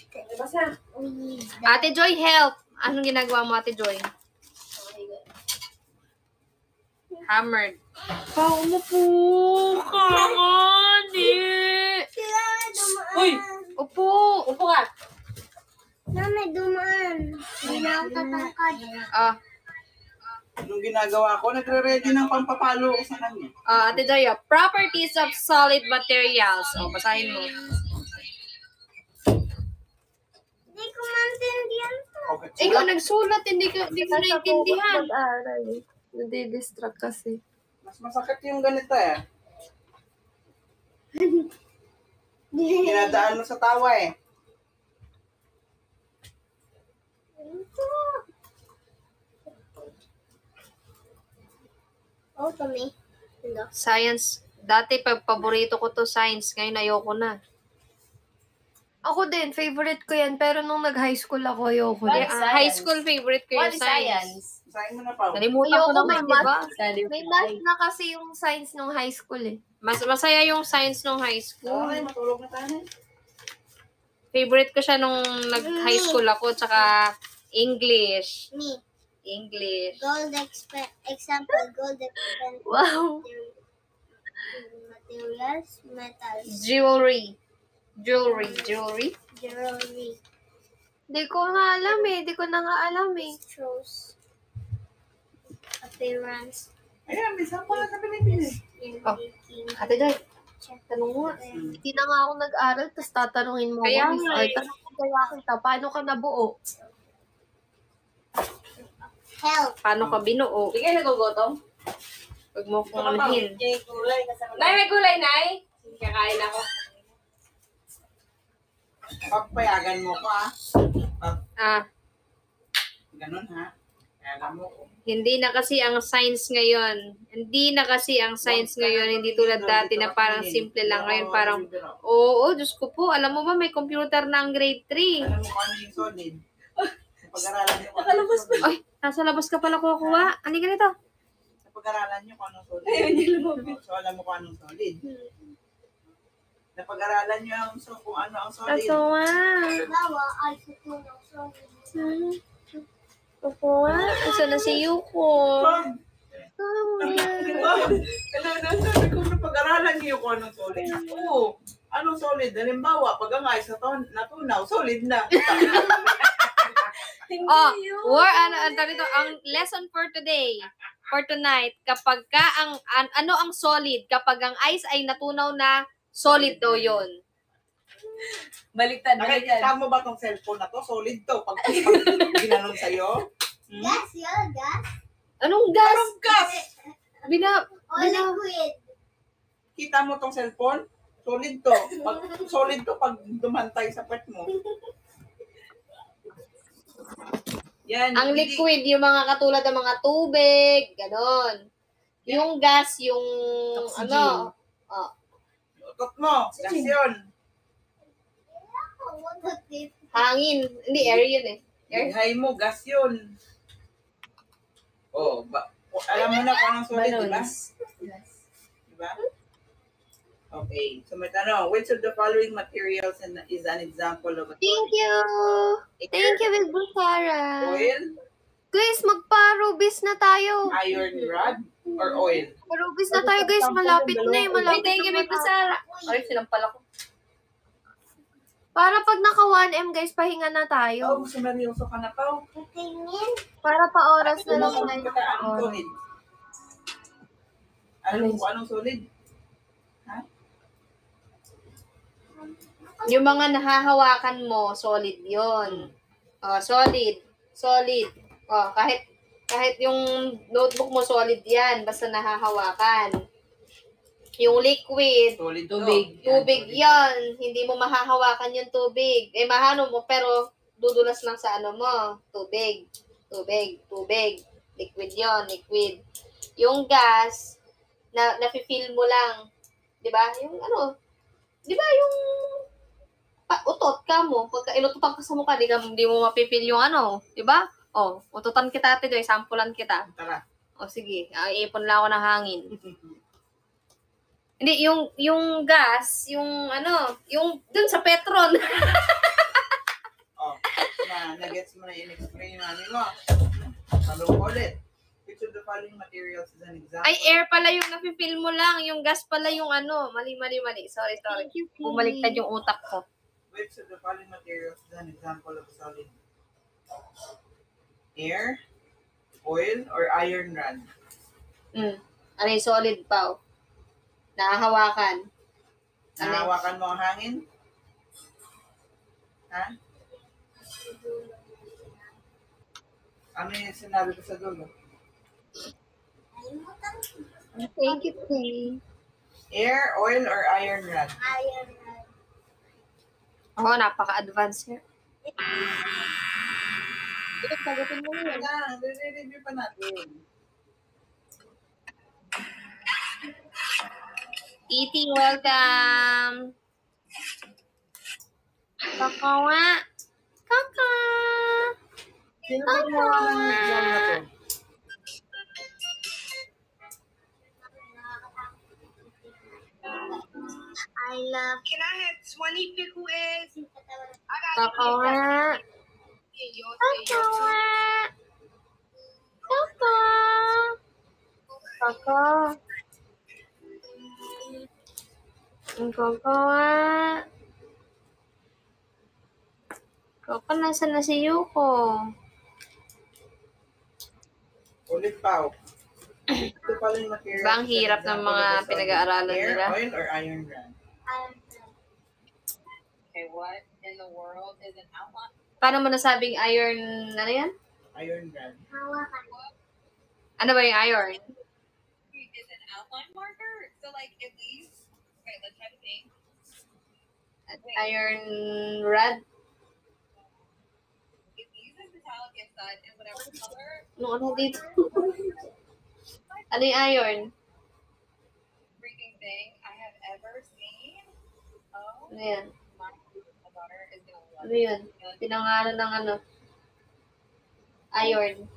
S6: With the
S7: Ate Joy, help. Anong ginagawa mo, Ate Joy? Hammered. Umupo ka nga, di.
S6: Uy!
S7: Upo. Upo ka.
S6: Nanay, dumaan. Hindi na ako tatangkad.
S4: Anong ginagawa ko? Nagre-ready ng pampapalo ko sa kanya.
S7: Ate Joy, properties of solid materials. Basahin mo.
S6: Hindi ko maintindihan to.
S4: Okay,
S7: Ikaw nagsulat, hindi ko naintindihan.
S1: Mag-aaral. Nadi-distract kasi.
S4: mas masakit yung ganito eh. Dinadaan mo sa tawa eh.
S6: Oh, kami. Hello.
S7: Science. Dati, paborito ko to science. Ngayon, ayoko na.
S1: Ako din, favorite ko yan. Pero nung nag-high school ako, ayoko
S5: What
S1: din.
S5: is
S7: High
S5: science?
S7: school favorite ko yung
S5: What is
S7: science.
S4: Sayin mo na pa.
S7: Nalimutan ko
S1: Ayoko,
S7: naman,
S1: may
S7: di ba?
S1: May math na kasi yung science nung high school eh.
S7: Masaya yung science nung high school.
S4: Okay, matulog na tayo.
S7: Favorite ko siya nung nag-high school ako, tsaka English.
S6: Me.
S7: English.
S6: Example, gold expensive
S1: Wow.
S6: materials, metals,
S7: Jewelry.
S6: jewelry,
S1: Di ko nga alam eh. Di ko na nga alam eh.
S6: shows, appearance,
S4: Ayan, may sample na sa Pilipinas.
S6: in
S7: Oh.
S6: making,
S7: Ate Joy, tanong mo.
S1: Hindi na nga ako nag-aral, tapos tatanungin mo
S7: Kaya
S1: ako.
S7: nga
S1: Ay,
S7: eh.
S1: tanong ko kaya kita, paano ka nabuo?
S6: health,
S7: Paano ka binuo?
S5: Hindi kayo nagugutom?
S7: Huwag mo kong anuhin.
S5: May gulay kasama. Nay, may gulay, Nay! Sige, kakain ako.
S4: Papayagan mo ko, ah.
S7: Ah,
S4: Ganun, ha? Payagan mo ko.
S7: hindi na kasi ang science ngayon. Hindi na kasi ang science ngayon. Hindi tulad dati na parang simple lang. Ngayon parang, oo, Diyos ko po. Alam mo ba, may computer na ang grade 3.
S4: Alam mo kung ano yung solid? Pag-aralan niyo kung ano yung solid.
S7: Ay, nasa labas ka pala kukuha. Ano ka nito?
S4: Sa pag-aralan niyo kung anong solid. So, alam mo kung anong solid. Napag-aralan niyo kung ano ang solid.
S7: Kaso
S6: Bawa ay sutunaw. Sorry.
S7: kukuha. Asa na si Yuko?
S4: Sabi ko na pag-aralan niyo kung anong solid. Oo. Anong solid? Halimbawa, pag ang ice natunaw, solid na.
S7: Oh, ang lesson for today, for tonight, kapag ka ano ang solid, kapag ang ice ay natunaw na, solid daw yun.
S5: Baliktad.
S4: Nakikita mo ba tong cellphone na to? Solid to. Pag ginanon sa'yo.
S6: Gas, yun, gas.
S7: Anong gas?
S4: Anong gas?
S6: O liquid.
S4: Kita mo tong cellphone? Solid to. Solid to pag dumantay sa pet mo. Yan.
S7: Ang liquid, yung mga katulad ng mga tubig, ganon. Yung gas, yung ano,
S4: Utot mo. Gas yun.
S7: hangin. Hindi, air yun eh. Air?
S4: Buhay mo. Gas yun. Oh, alam mo na kung anong solid, di ba? Diba? Okay. So may tanong, which of the following materials is an example of a solid?
S1: Thank you. Thank you, Big Busara.
S4: Oil,
S1: Guys, magpa-rubis na tayo.
S4: iron rod, or oil?
S1: Rubis na tayo, guys. Malapit na eh. Malapit
S7: Thank you,
S1: na
S7: Big Busara. Ay, sinampal ako.
S1: Para pag naka 1M, guys, pahinga na
S4: Oh,
S1: tayo.
S4: sumeryoso ka na pa.
S6: Tingin.
S1: Para pa oras na lang
S4: Anong
S1: tayo.
S4: solid? Alam mo kung anong solid?
S7: Yung mga nahahawakan mo, solid yon. Oh, solid. Solid. Oh, kahit yung notebook mo, solid yan. Basta nahahawakan. Yung liquid,
S4: Solid
S7: tubig
S4: to.
S7: yan. Hindi mo mahahawakan yung tubig. Eh, mahano mo, pero dudulas lang sa ano mo. Tubig. Liquid yon, liquid. Yung gas, nafe-feel mo lang. Di ba? Yung ano, di ba yung utot ka mo, pagka inututan ka sa mukha, di mo mapipil yung ano, di ba? Oh, ututan kita ate, sampulan kita.
S4: Tara.
S7: O sige, iipon lang ako ng hangin. Hindi, yung gas, yung ano, yung dun sa Petron.
S4: Oh, nag-gets mo na in-explain yung mami mo. Tanong ko ulit. Which of the following materials is an example?
S7: Ay, air pala yung nafe-feel mo lang, yung gas pala yung ano, mali. Sorry. Bumaliktad yung utak ko.
S4: Which of the following materials is an example of a solid? Air, oil, or iron rod?
S7: Ano yung solid pa, oh. Nahahawakan.
S4: Nahawakan mo ang hangin? Ha? Ano yung sinabi ko sa dulo?
S1: Thank you, Tay.
S4: Air, oil, or iron rod?
S6: Iron rod.
S7: Oh, napaka-advanced here.
S1: Sagutin mo yun.
S4: Review pa natin.
S7: Eating, welcome. Kakawa. Kaka.
S4: Sino ba gumawa ng exam na to?
S6: I love.
S5: Can I have 20 pickles?
S7: Kakawa. Kakawa. Kaka. Ang kakawa. Kaka, nasa na si Yuko?
S4: Ulit pa. Ito pala yung material.
S7: Ba, ang hirap ng mga pinag-aaralan
S4: Air,
S7: nila.
S4: oil, or iron rod?
S5: Okay, what in the world is an outline?
S7: Paano mo nasabing iron, ano yan?
S4: Iron rod.
S6: Hawakan.
S7: Ano ba yung iron?
S5: Is an outline marker? So like at least, okay, let's try to think.
S7: Iron rod. Ano dito? Ano yung iron? Ano yan? Ano yun? Pinangalan ng ano? Iron.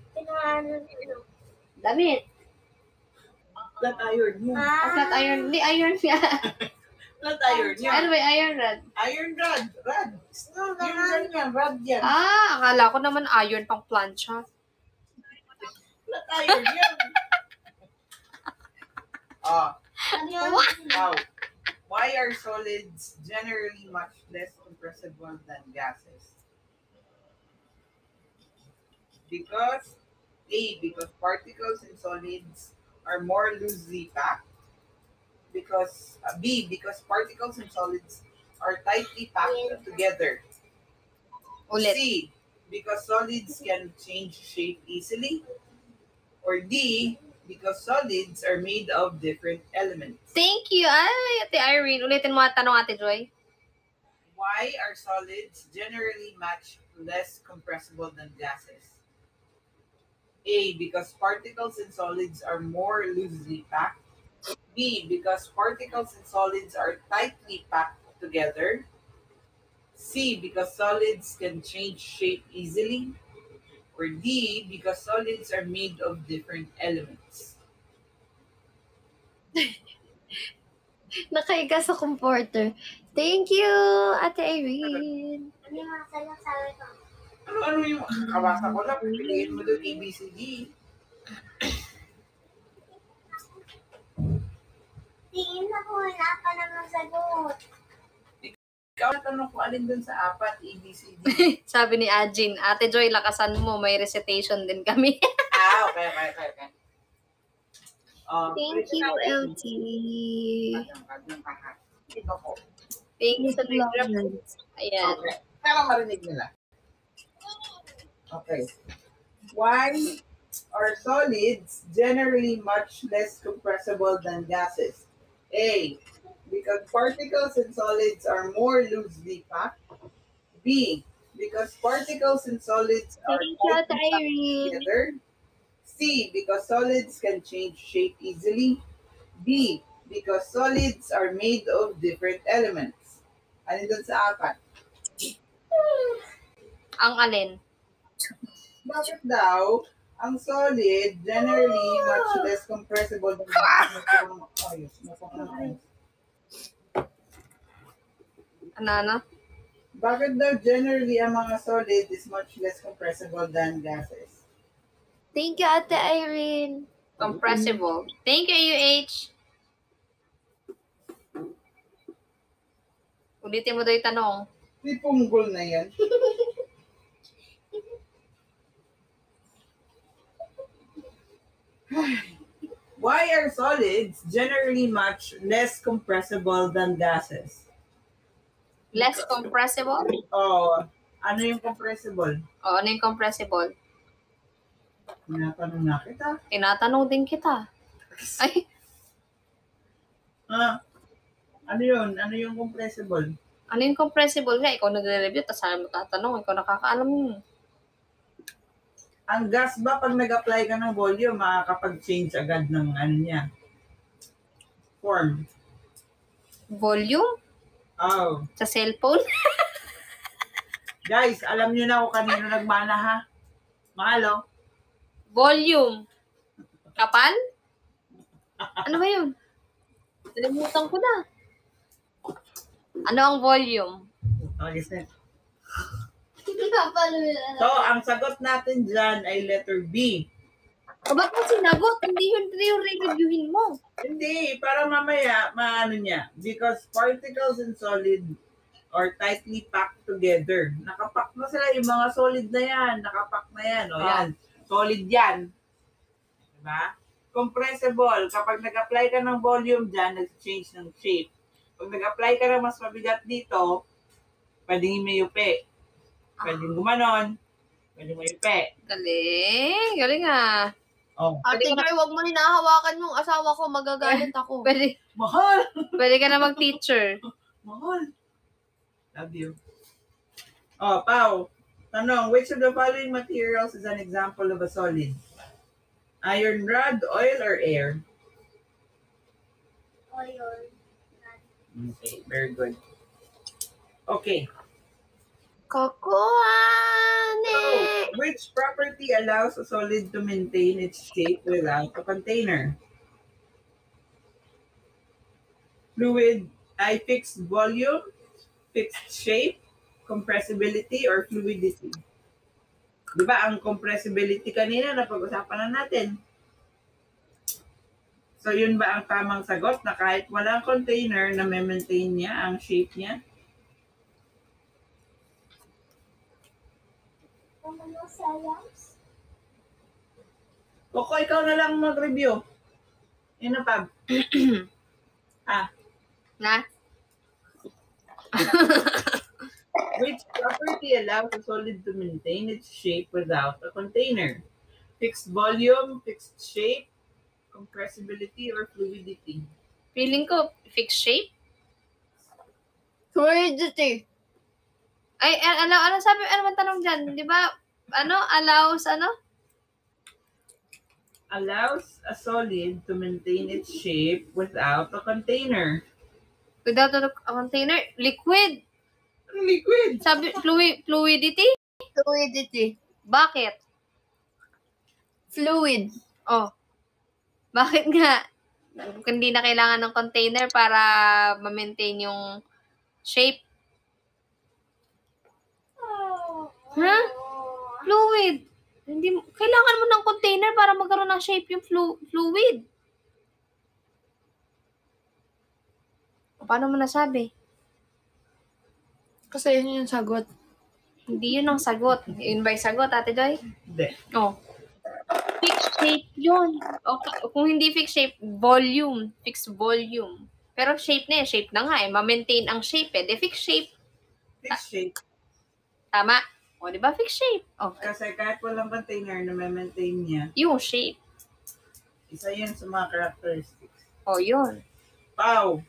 S7: Damit.
S4: Flat iron yun.
S7: Flat iron. Hindi, iron nga.
S4: Flat iron yun.
S7: Ano ba yung iron rod?
S4: Iron rod. Rod. Yung rod yan. Rod yan.
S7: Akala ko naman iron pang plancha.
S4: Flat iron yun. Wow. Why are solids generally much less compressible than gases? Because particles in solids are more loosely packed. Because particles in solids are tightly packed together.
S7: Ulit.
S4: C, because solids can change shape easily. Or D, because solids are made of different elements.
S7: Thank you. Ay, Ate Irene. Ulitin mo ang tanong, Ate Joy.
S4: Why are solids generally much less compressible than gases? A, because particles in solids are more loosely packed. B, because particles in solids are tightly packed together. C, because solids can change shape easily. Or D, because solids are made of different elements.
S1: Nakaiga sa comforter. Thank you, Ate Irene.
S4: Ano yung kabasa ko lang? Piliin mo doon ABCD.
S6: Tingin na po, wala pa naman sagot.
S4: Ikaw natanong ko alin doon sa apat, ABCD.
S7: Sabi ni Ajin, Ate Joy, lakasan mo. May recitation din kami.
S4: Okay.
S1: Thank you, LT.
S4: Ito po.
S7: Thank you sa picture. Ayan.
S4: Okay. Para marinig nila. Okay. Why are solids generally much less compressible than gases? A, because particles in solids are more loosely packed. B, because particles in solids are
S1: Thank you, Ate
S4: tightly packed
S1: Irene.
S4: together. C, because solids can change shape easily. D, because solids are made of different elements. Ano dun sa apat?
S7: Ang alin?
S4: Bakit daw ang solid generally much less compressible than gases?
S7: Ano?
S4: Bakit daw generally ang mga solid is much less compressible than gases?
S1: Thank you, Ate Irene.
S7: Compressible. Thank you, UH. Ulitin mo daw yung tanong.
S4: Di punggol na yan. Why are solids generally much less compressible than gases?
S7: Less compressible?
S4: Ano yung compressible?
S7: Ano yung compressible?
S4: Tinatanong na kita.
S7: Tinatanong din kita. Ay,
S4: Ano yun? Ano yung compressible?
S7: ano yung compressible nga? Ikaw nagre-review, tapos saan mo tatanong? Ikaw nakakaalam mo.
S4: Ang gas ba, pag nag-apply ka ng volume, makakapag-change agad ng ano niya? Form.
S7: Volume?
S4: Oh.
S7: Sa cellphone?
S4: Guys, alam niyo na kung kanino nagmana ha? Mahalo?
S7: Volume. Kapal? Ano ba yun? Nalimutan ko na. Ano ang volume?
S4: Okay, sir. So, ang sagot natin dyan ay letter B.
S7: Ba't mo sinagot? Hindi yun re-reviewin mo.
S4: Hindi, para mamaya, maano niya. Because particles in solid are tightly packed together. Nakapack na sila yung mga solid na yan. Nakapack na yan. O yan. Solid yan. Diba? Compressible. Kapag nag-apply ka ng volume dyan, nag-change ng shape. Pag nag-apply ka ng mas mabigat dito, pwedeng mayupi. Pwedeng gumanon. Pwedeng mayupi.
S7: Galing. Galing ah.
S4: Oh.
S1: Ate Joy, wag mo ninahawakan yung asawa ko. Magagalit ako.
S7: Pwede
S4: Mahal!
S7: ka na mag-teacher.
S4: Mahal! Love you. Oh, Pao. Tanong, which of the following materials is an example of a solid? Iron rod, oil, or air?
S6: Oil.
S4: Okay, very good. Okay.
S1: Kokoane!
S4: Which property allows a solid to maintain its shape without a container? Fixed volume, fixed shape, compressibility, or fluidity? Di ba, ang compressibility kanina, napag-usapan na natin. So, yun ba ang tamang sagot na kahit walang container, na maintain niya ang shape niya? Koko, ikaw na lang mag-review. Yun na, Pab.
S7: Na?
S4: Which property allows a solid to maintain its shape without a container? Fixed volume, fixed shape, compressibility, or fluidity?
S7: Feeling ko, fixed shape?
S1: Fluidity.
S7: Ay, ano sabi, ano man tanong dyan? Di ba, allows,
S4: Allows a solid to maintain its shape without a container.
S7: Without a container, liquid.
S4: Liquid.
S7: Sabi, fluidity?
S1: Fluidity.
S7: Bakit?
S1: Fluid.
S7: Oh. Bakit nga? Hindi na kailangan ng container para ma-maintain yung shape. Ha? Fluid. Hindi kailangan mo ng container para magkaroon ng shape yung fluid. Paano mo nasabi?
S1: Kasi yun yung sagot.
S7: Hindi yun ang sagot. Yun ba yung sagot, Ate Joy?
S4: Hindi.
S7: Oh. Fixed shape yun. Okay. Kung hindi fixed shape, volume. Fixed volume. Pero shape na shape na nga ma-maintain ang shape De fixed shape.
S4: Fixed shape.
S7: Tama? O, di ba fixed shape? Oh.
S4: Kasi kahit walang container na maintain niya,
S7: Yung shape.
S4: isa yun sa mga characteristics.
S7: O, yun.
S4: Pau,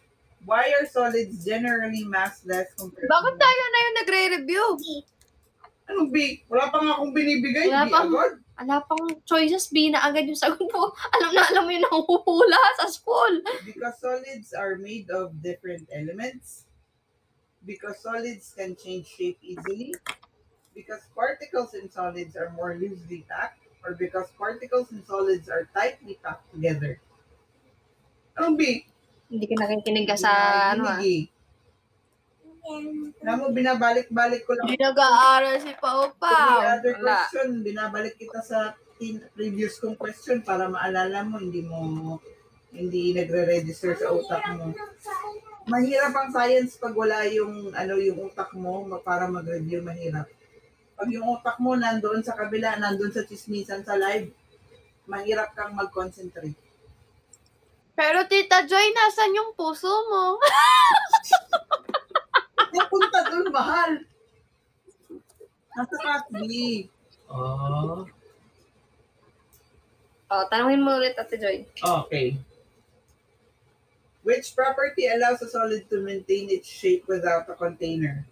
S4: why are solids generally massless compared
S1: Bakit tayo na yung nagre-review?
S4: Anong B? Wala pa nga akong binibigay.
S7: Wala
S4: B
S7: pang-
S4: agad.
S7: Wala pang choices, B na agad yung sagot mo. Alam mo yung nanguhula sa school.
S4: Because solids are made of different elements. Because solids can change shape easily. Because particles in solids are more loosely packed. Or because particles in solids are tightly packed together. Anong B?
S7: Hindi ka nakikinig ka sa,
S4: Hindi. Alam mo, binabalik-balik ko lang.
S1: Hindi nag-aaral si Pao
S4: Every
S1: Pao.
S4: other
S7: Wala.
S4: question, binabalik kita sa previous kong question para maalala mo, hindi nagre-register sa utak mo. Mahirap ang science pag wala yung utak mo para mag-review, mahirap. Pag yung utak mo nandoon sa kabila, nandoon sa chismisan sa live, mahirap kang mag-concentrate.
S1: Pero Tita Joy, nasan yung puso mo?
S4: Napunta doon, mahal. Nasa Katby. Oh.
S7: Oh, tanungin mo ulit, Ate Joy.
S4: Okay. Which property allows a solid to maintain its shape without a container?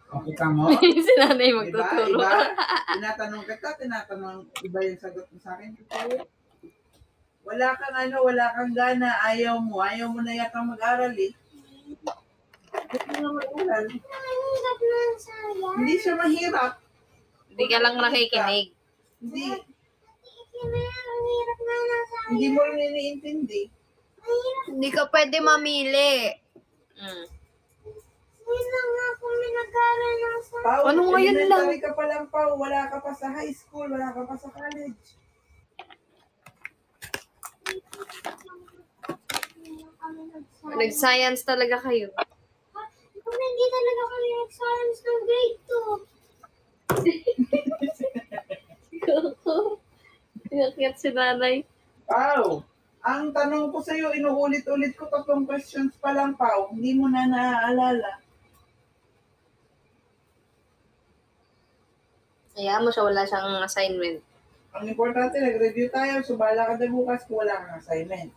S4: Okay ka mo?
S7: Si nanay
S4: Iba?
S7: magtuturo.
S4: Tinatanong kita, iba yung sagot mo sa akin. Wala kang gana, ayaw mo na yata mag-aral eh. Hindi mo mag-aral. Hindi siya mahirap.
S7: Hindi ka lang nakikinig.
S4: Hindi mo rin iniintindi.
S1: Hindi ka pwede mamili.
S4: Pao,
S7: Ano ngayon lang?
S4: elementary ka pa lang, Pao. Wala ka pa sa high school, wala ka pa sa college.
S7: Nag-science talaga kayo.
S6: Hindi talaga kami nag-science ng grade 2.
S7: Pinakiyat si nanay.
S4: Pao, ang tanong ko sa'yo, inuulit-ulit ko 3 questions pa lang, Pao. Hindi mo na naaalala.
S7: Hayaan mo siya, wala siyang assignment.
S4: Ang importante, nag-review tayo. So, bahala ka na bukas kung wala kang assignment.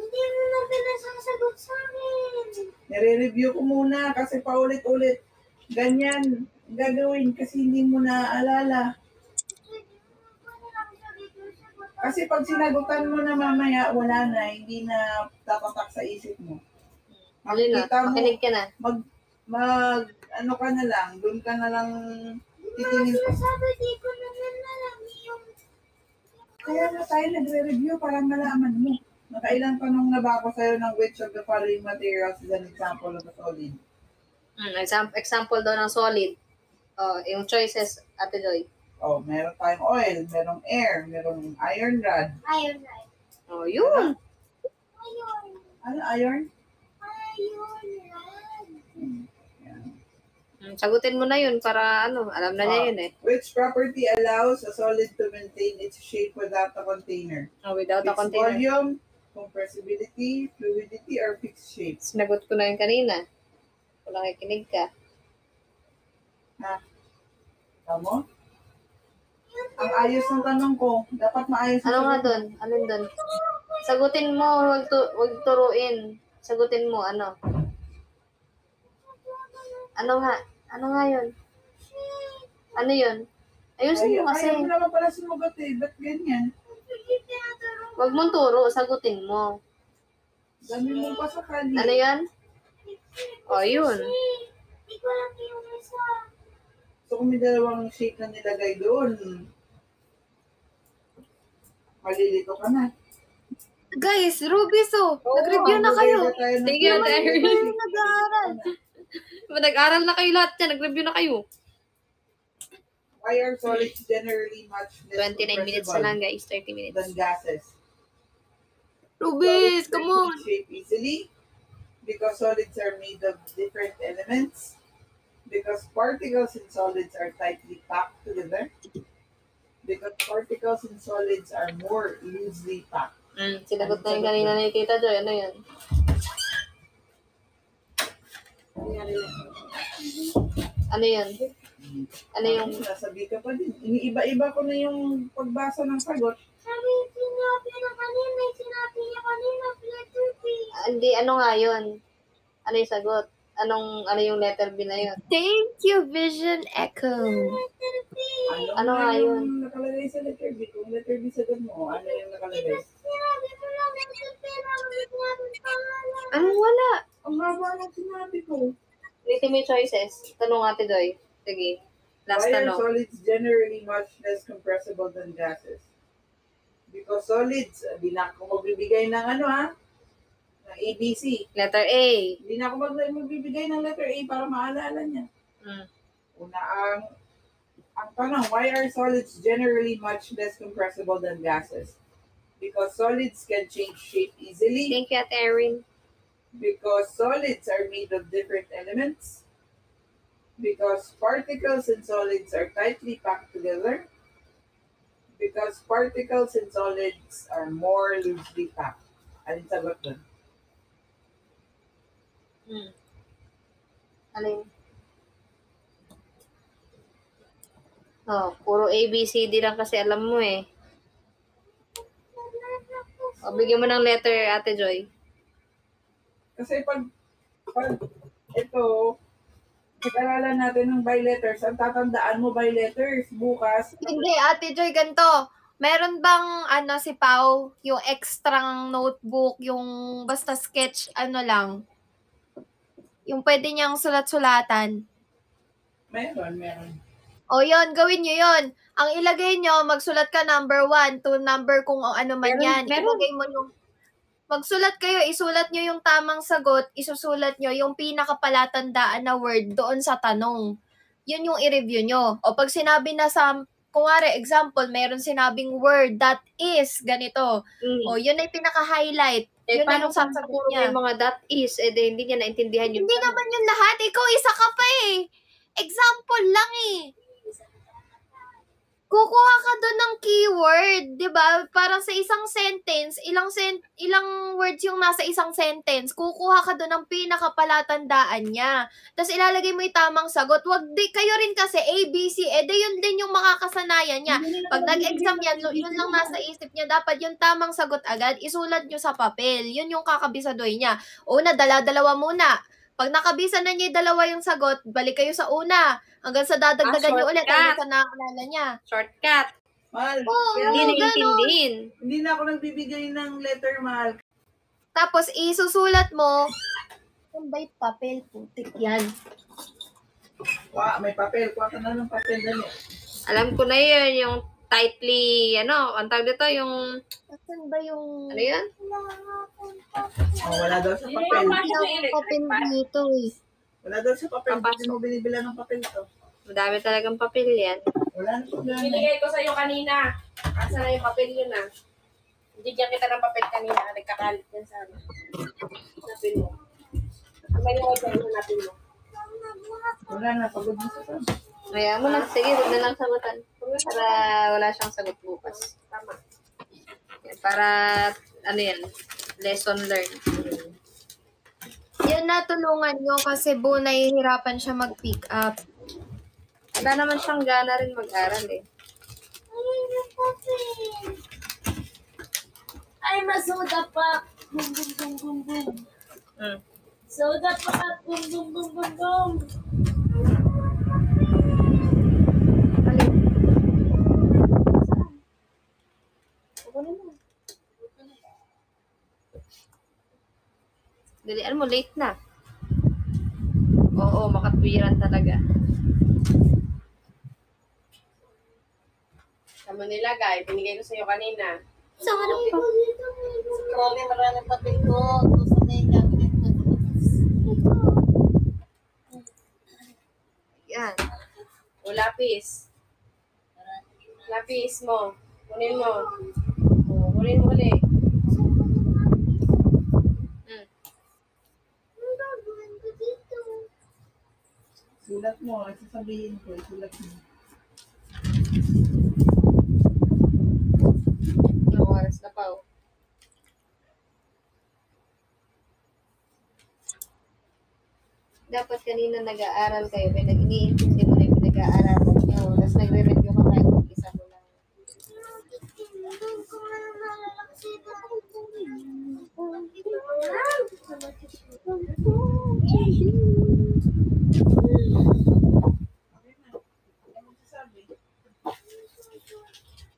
S6: Hindi mo na pinasasagot sa akin.
S4: Nire-review ko muna kasi paulit-ulit. Ganyan gagawin kasi hindi mo naaalala. Kasi pag sinagutan mo na mamaya, wala na, hindi na tatatak sa isip mo.
S7: Alin na,
S4: Makikita mo,
S7: makinig ka na.
S4: ano ka na lang, doon ka na lang titingin.
S6: Sabi, di ko naman alam yung...
S4: Kaya na tayo nagre-review para malaman mo. Nakailang tanong na ba ako sa'yo ng which of the following materials is an example of a solid?
S7: Example daw ng solid. Yung choices, Ate Joy.
S4: Oh, meron tayong oil, merong air, merong iron rod.
S6: Ayun, right.
S7: Yun.
S6: Ayun.
S4: Ano iron?
S6: Ayun, right.
S7: Sagutin mo na yun para alam na niya yun eh.
S4: Which property allows a solid to maintain its shape without a container?
S7: Without a
S4: Fixed
S7: container.
S4: volume, compressibility, fluidity, or fixed shape?
S7: Sinagot ko na yun kanina. Kung nakikinig ka.
S4: Tama? Ang ayos ng tanong ko, dapat maayos
S7: Ano nga
S4: sagot mo.
S7: doon? Alin doon? Sagutin mo, huwag turuin. Sagutin mo, ano? Ano nga? Ano nga yun? Ano yun? Ayusin mo kasi.
S4: Ayaw mo naman pala sumagot eh. Ba't ganyan?
S7: Huwag mong turo, sagutin mo.
S4: Dami mong pasakali.
S7: Ano yan? Yun.
S6: Hindi ko alam yung isa.
S4: So kung may dalawang shape na nilagay doon, malilito ka na.
S1: Guys, Rubiso, nag-review na kayo.
S7: Thank you, Ate Erin.
S1: Nag-aaral.
S7: Nag-aral na kayo lahat yan. Nag-review na kayo.
S4: Why are solids generally much less
S7: 29 minutes na lang, guys. 30 minutes.
S4: than gases?
S1: Rubis,
S4: Solids
S1: come
S4: can
S1: on.
S4: take shape easily because solids are made of different elements. Because particles in solids are tightly packed together. Because particles in solids are more loosely packed.
S7: Sinagot na yung kanina ni Tita Joy. Ano yun? Ano yun? Ano yung...
S4: Nasabi ka pa din. Iniiba-iba ko na yung pagbasa ng sagot.
S6: Sabi, sinabi na kanina, may sinabi niya kanina, letter B.
S7: Hindi, ano nga yun? Ano yung sagot? Ano yung letter B na yun?
S1: Thank you, Vision Echo.
S6: Letter B.
S7: Ano nga yun?
S4: Yung nakalagay sa letter B? Kung letter B sagot mo, ano yung nakalagay?
S6: Sinabi mo lang, letter B, bakit sinabi pangalan?
S1: Anong wala?
S4: Ang haba ng sinabi ko.
S7: Ulitin mo yung choices. Tanong Ate Joy. Sige. Last
S4: Why are
S7: tanong.
S4: solids generally much less compressible than gases? Because solids, di na ako magbibigay ng ng ABC.
S7: Letter A.
S4: Hindi na ako magbibigay ng letter A para maalala niya. Una, ang tanong, why are solids generally much less compressible than gases? Because solids can change shape easily.
S7: Thank you, Ate Erin.
S4: Because solids are made of different elements. Because particles in solids are tightly packed together. Because particles in solids are more loosely packed. Alin sagot doon?
S7: Alin? Puro A, B, C, D lang kasi alam mo eh. Bigyan mo ng letter, Ate Joy.
S4: Kasi pag ito, pag-aralan natin ng by letters, ang tatandaan mo by letters bukas.
S1: Hindi, Ate Joy, ganito. Meron bang, si Pao, yung extra notebook, yung basta sketch, lang? Yung pwede niyang sulat-sulatan.
S4: Meron.
S1: O yun, gawin niyo yun. Ang ilagay niyo, magsulat ka number 1 to number kung ano man yan.
S7: Meron.
S1: Ilagay mo yung... Magsulat kayo, isulat niyo yung tamang sagot, isusulat niyo yung pinakapalatandaan na word doon sa tanong. Yun yung i-review niyo. O pag sinabi na kunwari, example, mayroon sinabing word that is ganito. O yun ay pinaka-highlight. Yun na
S7: Paano
S1: yung
S7: sa
S1: sasagot
S7: puro
S1: niya.
S7: yung mga that is, hindi niya naintindihan yung
S1: Hindi naman yun lahat. Ikaw isa ka pa eh. Example lang eh. kukuha ka doon ng keyword, 'di ba? Parang sa isang sentence, ilang words yung nasa isang sentence. Kukuha ka doon ng pinakapalatandaan niya. Tapos ilalagay mo 'yung tamang sagot. Wag di kayo rin kasi A, B, C, yun din yung makakasanayan niya. Pag nag-exam yan, yun lang nasa isip niya. Dapat yung tamang sagot agad, isulat niyo sa papel. Yun yung kakabisadoy niya. Una, dala-dalawa muna. Pag nakabisa na niya yung dalawa yung sagot, balik kayo sa una. Hanggang sa dadagdagan niyo ulit. Hanggang sa nakalala niya.
S7: Shortcut.
S4: Mahal.
S1: Oo,
S7: Hindi
S1: ganun.
S7: naiintindihin.
S4: Hindi na ako nagbibigay ng letter, mahal.
S1: Tapos, isusulat mo, kung ba'y papel, putik yan.
S4: May papel. Kuha ka na ng papel dali.
S7: Alam ko na yun, yung tightly, ang tawag dito, yung,
S1: Saan ba yung...
S7: ano yan?
S4: Wala daw sa papel.
S1: Hindi ako papel dito eh.
S4: Wala daw sa papel. Hindi mo binibila ng papel to.
S7: Madami talagang papel yan.
S4: Wala na problema.
S5: Binigay ko sa'yo kanina. Asa na yung papel yun ah. Bigyan kita ng papel kanina. Nagkakalit yan sa amin. Napin mo. May nilagay ko yung napin mo.
S4: Wala na. Pagod na sa to.
S7: Kaya mo na, sige, huwag na lang sagutan. Para wala siyang sagot bukas.
S5: Tama.
S7: Para, yan, lesson learned.
S1: Yan natulungan nyo kasi bu, nahihirapan siya mag-pick up.
S7: Wala naman siyang gana rin mag-aral eh.
S5: Ay, masoda pa. Bum, bum, bum, bum, bum. Soda pa. Bum, bum, bum, bum, bum.
S7: Dalian mo, late na. Oo, makatwiran talaga.
S5: Sa Manila, guys. Binigay ko sa'yo kanina.
S1: So, ano pa?
S3: Scrolly, maraming papel ko. Gusto na yung gamit ko.
S7: Yan.
S5: O, lapis. Lapis mo. Kunin mo. O, kunin mo ulit.
S4: Sulat mo. Sasabihin ko. Sulat mo.
S7: Ang oras na pa, oh. Dapat kanina nag-aaral kayo, kaya nag-iniintindi mo na yung pinag-aaralan nyo. Tapos nagre-review ka tayo kung isa mo lang.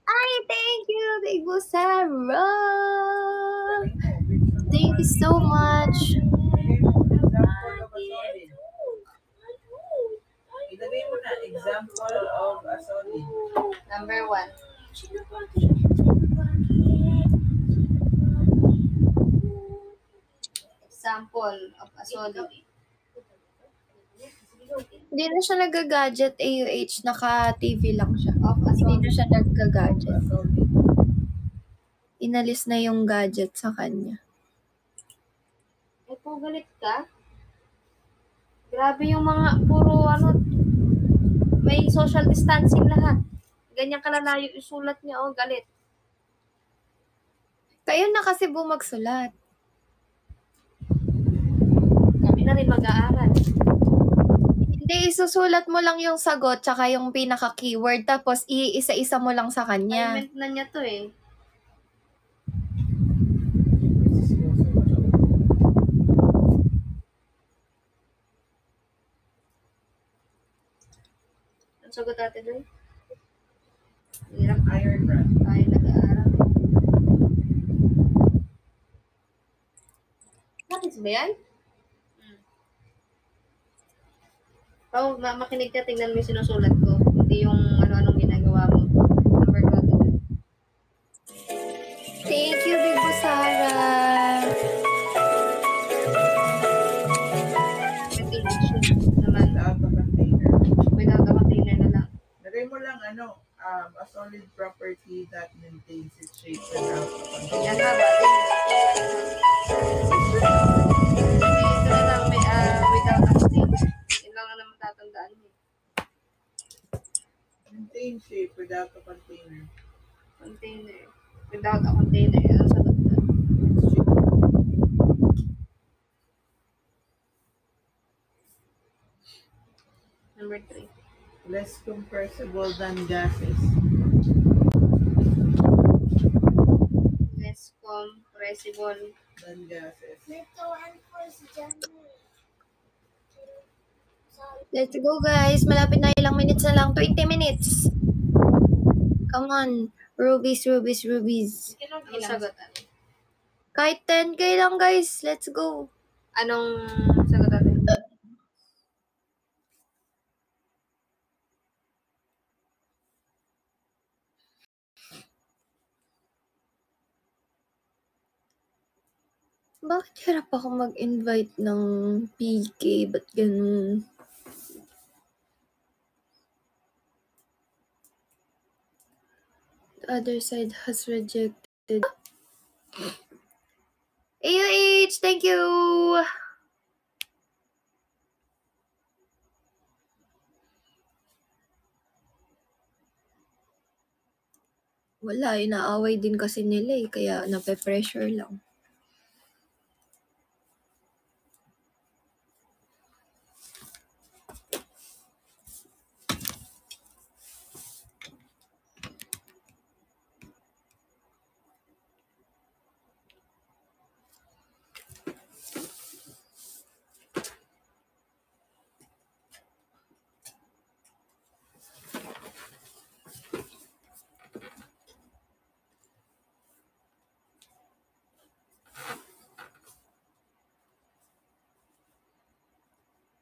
S1: Ay, thank you, Big Bo Sarah! Thank you so much.
S4: Ilagay mo na. Example of a solid.
S7: Number 1. Example of a solid.
S1: Hindi na siya nag-gadget, AUH. Naka-TV lang siya.
S7: Of a
S1: Hindi
S7: solid.
S1: na siya nag-gadget. Inalis na yung gadget sa kanya.
S7: Po, galit ka? Grabe yung mga puro may social distancing lahat. Ganyan kalalayo isulat niya, galit.
S1: Kayo na kasi bumagsulat.
S7: Kami na rin mag-aaral.
S1: Hindi, isusulat mo lang yung sagot tsaka yung pinaka-keyword tapos iisa-isa mo lang sa kanya.
S7: Assignment na niya to eh. Ang sagot natin doon? Hirap
S4: Iron rod.
S7: tayo nag-aaral. Bakit ba yan? Makinig ka, tingnan mo yung sinusulat ko. Hindi yung ano-anong ginagawa mo. Number 12.
S1: Thank you, Big Bo Sarah.
S7: Naman,
S4: Without a container.
S7: without a container na lang.
S4: Lagay mo lang a solid property that maintains its shape without a container.
S7: Yan na ba? Ito na lang, without a container. Yun lang naman tatandaan mo.
S4: Maintain shape without a container?
S7: Container. Without a container. Ano sagot na? Number 3.
S4: Less compressible than gases.
S7: Less compressible.
S4: Than gases.
S1: Let's go guys. Malapit na, ilang minutes na lang. 20 minutes. Come on. Rubies.
S7: Ano sagot?
S1: Kahit 10k lang guys. Let's go.
S7: Anong sagot natin?
S1: Bakit hirap ako mag-invite ng PK? Ba't ganun? The other side has rejected. AUH, thank you! Wala, inaaway din kasi nila eh, kaya nape-pressure lang.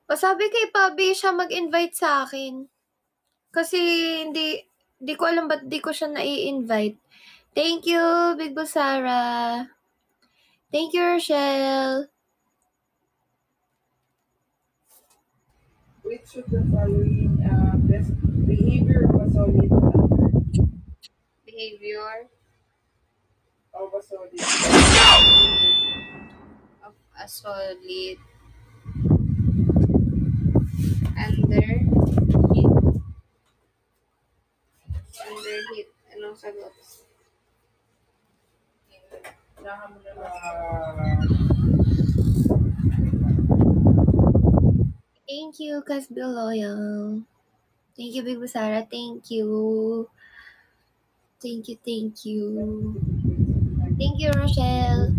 S1: O sabi kay Pabi siya mag-invite sa akin. Kasi hindi ko alam ba't di ko siya nai-invite. Thank you, Big Busara. Thank you, Rochelle.
S4: Which of the following best behavior of a solid
S7: Behavior
S4: of a solid
S7: of a solid under heat. Anong sagot?
S1: Thank you, Casby Loyal. Thank you, Big Busara. Thank you. Thank you. Thank you, Rochelle.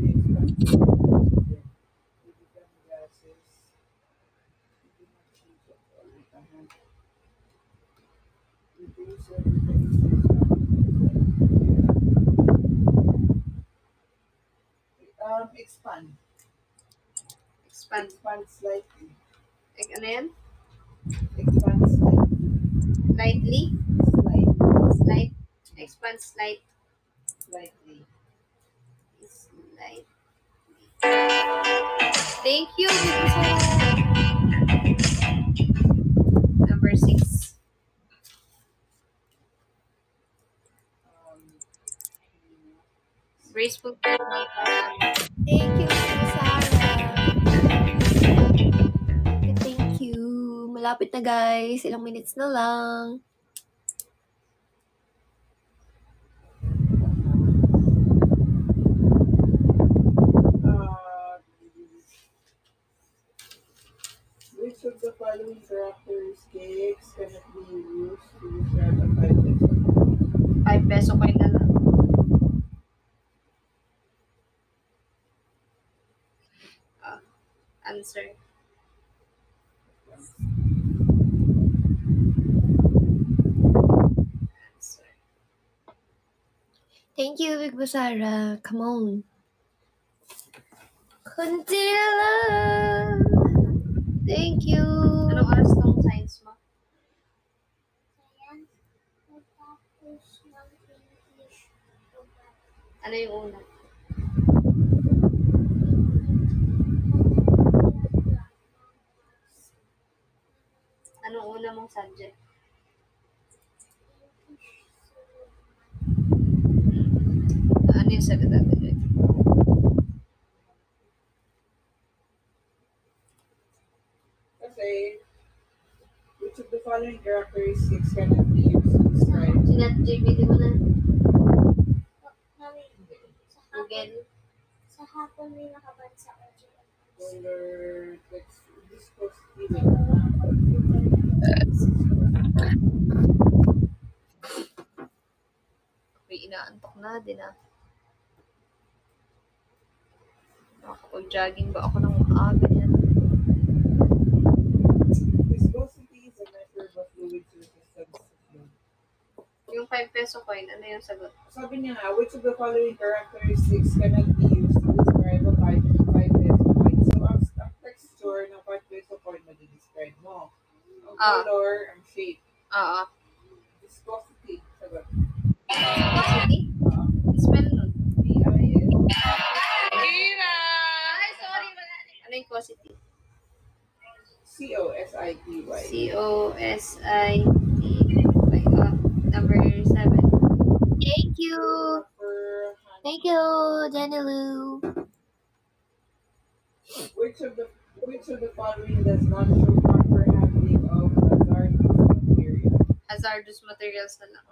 S4: Expand slightly.
S7: Ano yan?
S4: Expand slightly.
S7: Slightly? Slight? Expand slight.
S4: Slightly.
S7: Slight. Thank you, Big Busara. Number 6. Graceful.
S1: Thank you, Big Busara. Thank you. Malapit na guys. Ilang minutes na lang.
S4: Which of the following characteristics cannot be used to describe a 5 peso?
S7: 5 peso coin na lang. Answer.
S1: Thank you, Big Busara. Come on. Kunti na lang. Thank you.
S7: Anong oras tong science mo? Ano yung una? Anong una mong subject? Ano yung sagot natin?
S4: Kasi, which of the following characteristics cannot be used to describe
S1: Chat GPT mo na.
S6: Mami,
S1: Google.
S6: sa hapon may nakabad sa audio.
S4: Color text dispositive.
S7: May inaantok na din ah. Makakapag-jogging ba ako ng maaga yan?
S4: Viscosity is a measure of fluid resistance to fluid.
S7: Yung 5 peso coin, ano yung sagot?
S4: Sabi niya nga, which of the following characteristics cannot be used to describe a 5 peso coin? So, ang texture ng 5 peso coin, mag-describe mo. Ang color, ang shape.
S7: Oo.
S4: Viscosity, sagot.
S7: City? Spell nun.
S4: V-I-S.
S7: Ay, sorry. Ano yung cosity?
S4: C-O-S-I-T-Y.
S7: C-O-S-I-T-Y. Number 7.
S1: Thank you.
S4: For
S1: Thank you, Jenny Lou.
S4: which of the following does not show proper handling of hazardous material?
S7: Hazardous materials na lang.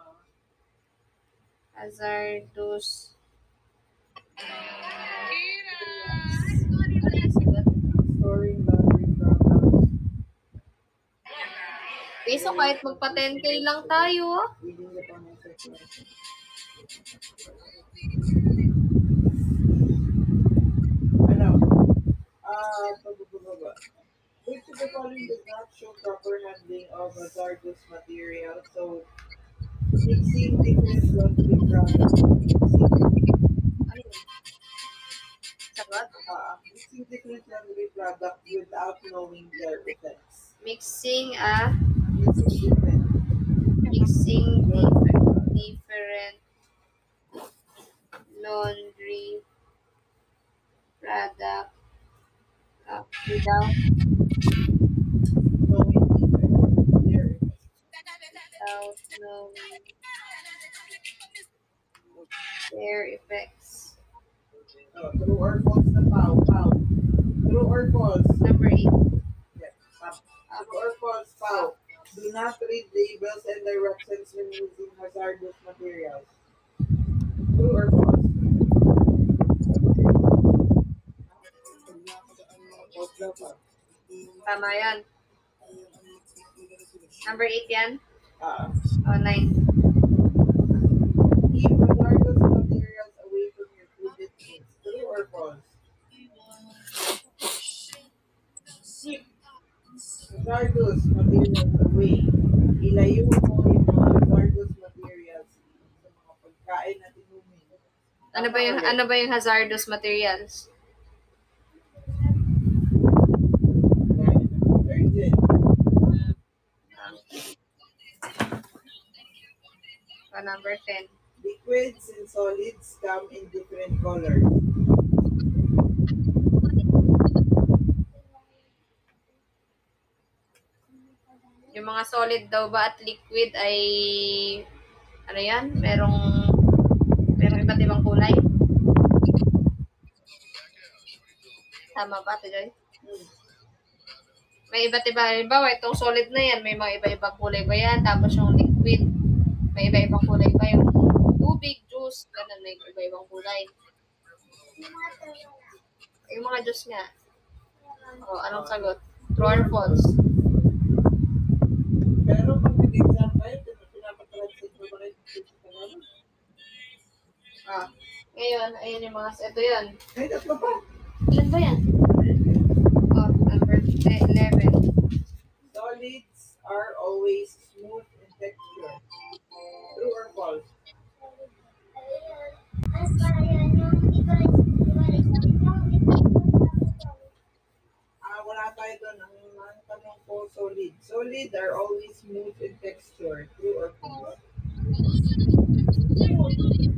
S7: Hazardous.
S4: Storing laundry products.
S7: Okay, so kahit magpa 10K lang tayo, ah.
S4: Reading the comment section. Ano? Pababa. Which of the following does not show proper handling of hazardous material? So, mixing different laundry products.
S7: Sagot?
S4: Mixing different laundry products without knowing their effects.
S7: Mixing different laundry product without
S4: Knowing their effects.
S7: knowing their effects.
S4: True or false na pau. True or false?
S7: Number 8.
S4: Yeah. True or false, pau. Do not read labels and directions when using hazardous materials. True or false?
S7: Tama yan. Number 8 yan?
S4: Ah.
S7: 9.
S4: Keep hazardous materials away from your food things. True or false? Keep hazardous materials away. Ilayo mo yung mga hazardous materials sa mga pagkain na tinumin.
S7: Ano ba yung hazardous materials?
S4: Very good.
S7: Number 10.
S4: Liquids and solids come in different colors.
S7: Yung mga solid daw ba at liquid ay ano yan? Merong iba't ibang kulay? Tama ba, Ate Joy? May iba't iba. Halimbawa, itong solid na yan, may mga iba-ibang kulay ba yan? Tapos yung liquid, may iba-ibang kulay ba? Yung tubig, juice, ganun, may iba-ibang kulay. Yung mga juice nga. O, anong sagot? True or false?
S4: Pero pag nag-exam kayo, pinapatransit mo ba kayo?
S7: Ngayon, ayun yung mga, ito yan.
S4: Ay, tatlo pa.
S7: Ilan ba yan? Number 11.
S4: Solids are always smooth in texture. True or false? Wala tayo doon. Ang tanong ko, solid. Solid are always smooth in texture. True or false?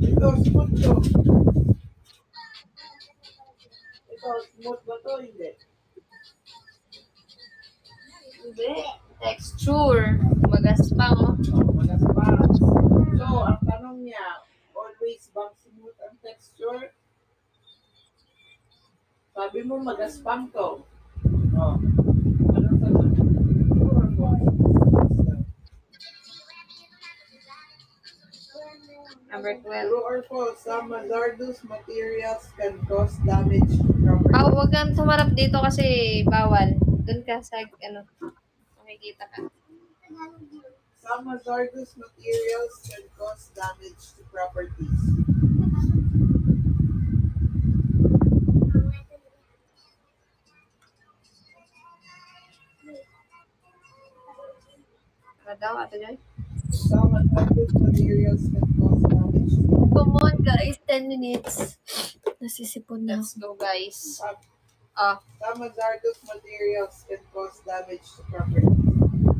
S4: Ito, smooth to. Ito, smooth ba to? Hindi.
S7: Hindi. Texture. Magaspang, oh.
S4: Magaspang. So, ang tanong niya, always bang smooth ang texture? Sabi mo, magaspang to. Oh. Anong sagot? True or false?
S7: Number 12.
S4: True or false, some hazardous materials can cause damage to property.
S7: Huwag kang sumarap dito kasi bawal. Doon ka sa, makikita ka.
S4: Some hazardous materials can cause damage to properties.
S7: Ano daw, Ate Joy?
S4: Some hazardous materials can cause damage to properties.
S1: Come on, guys. 10 minutes. Nasisipon na
S7: Let's
S1: ako.
S7: go, guys.
S4: Some hazardous materials can cause damage to properties.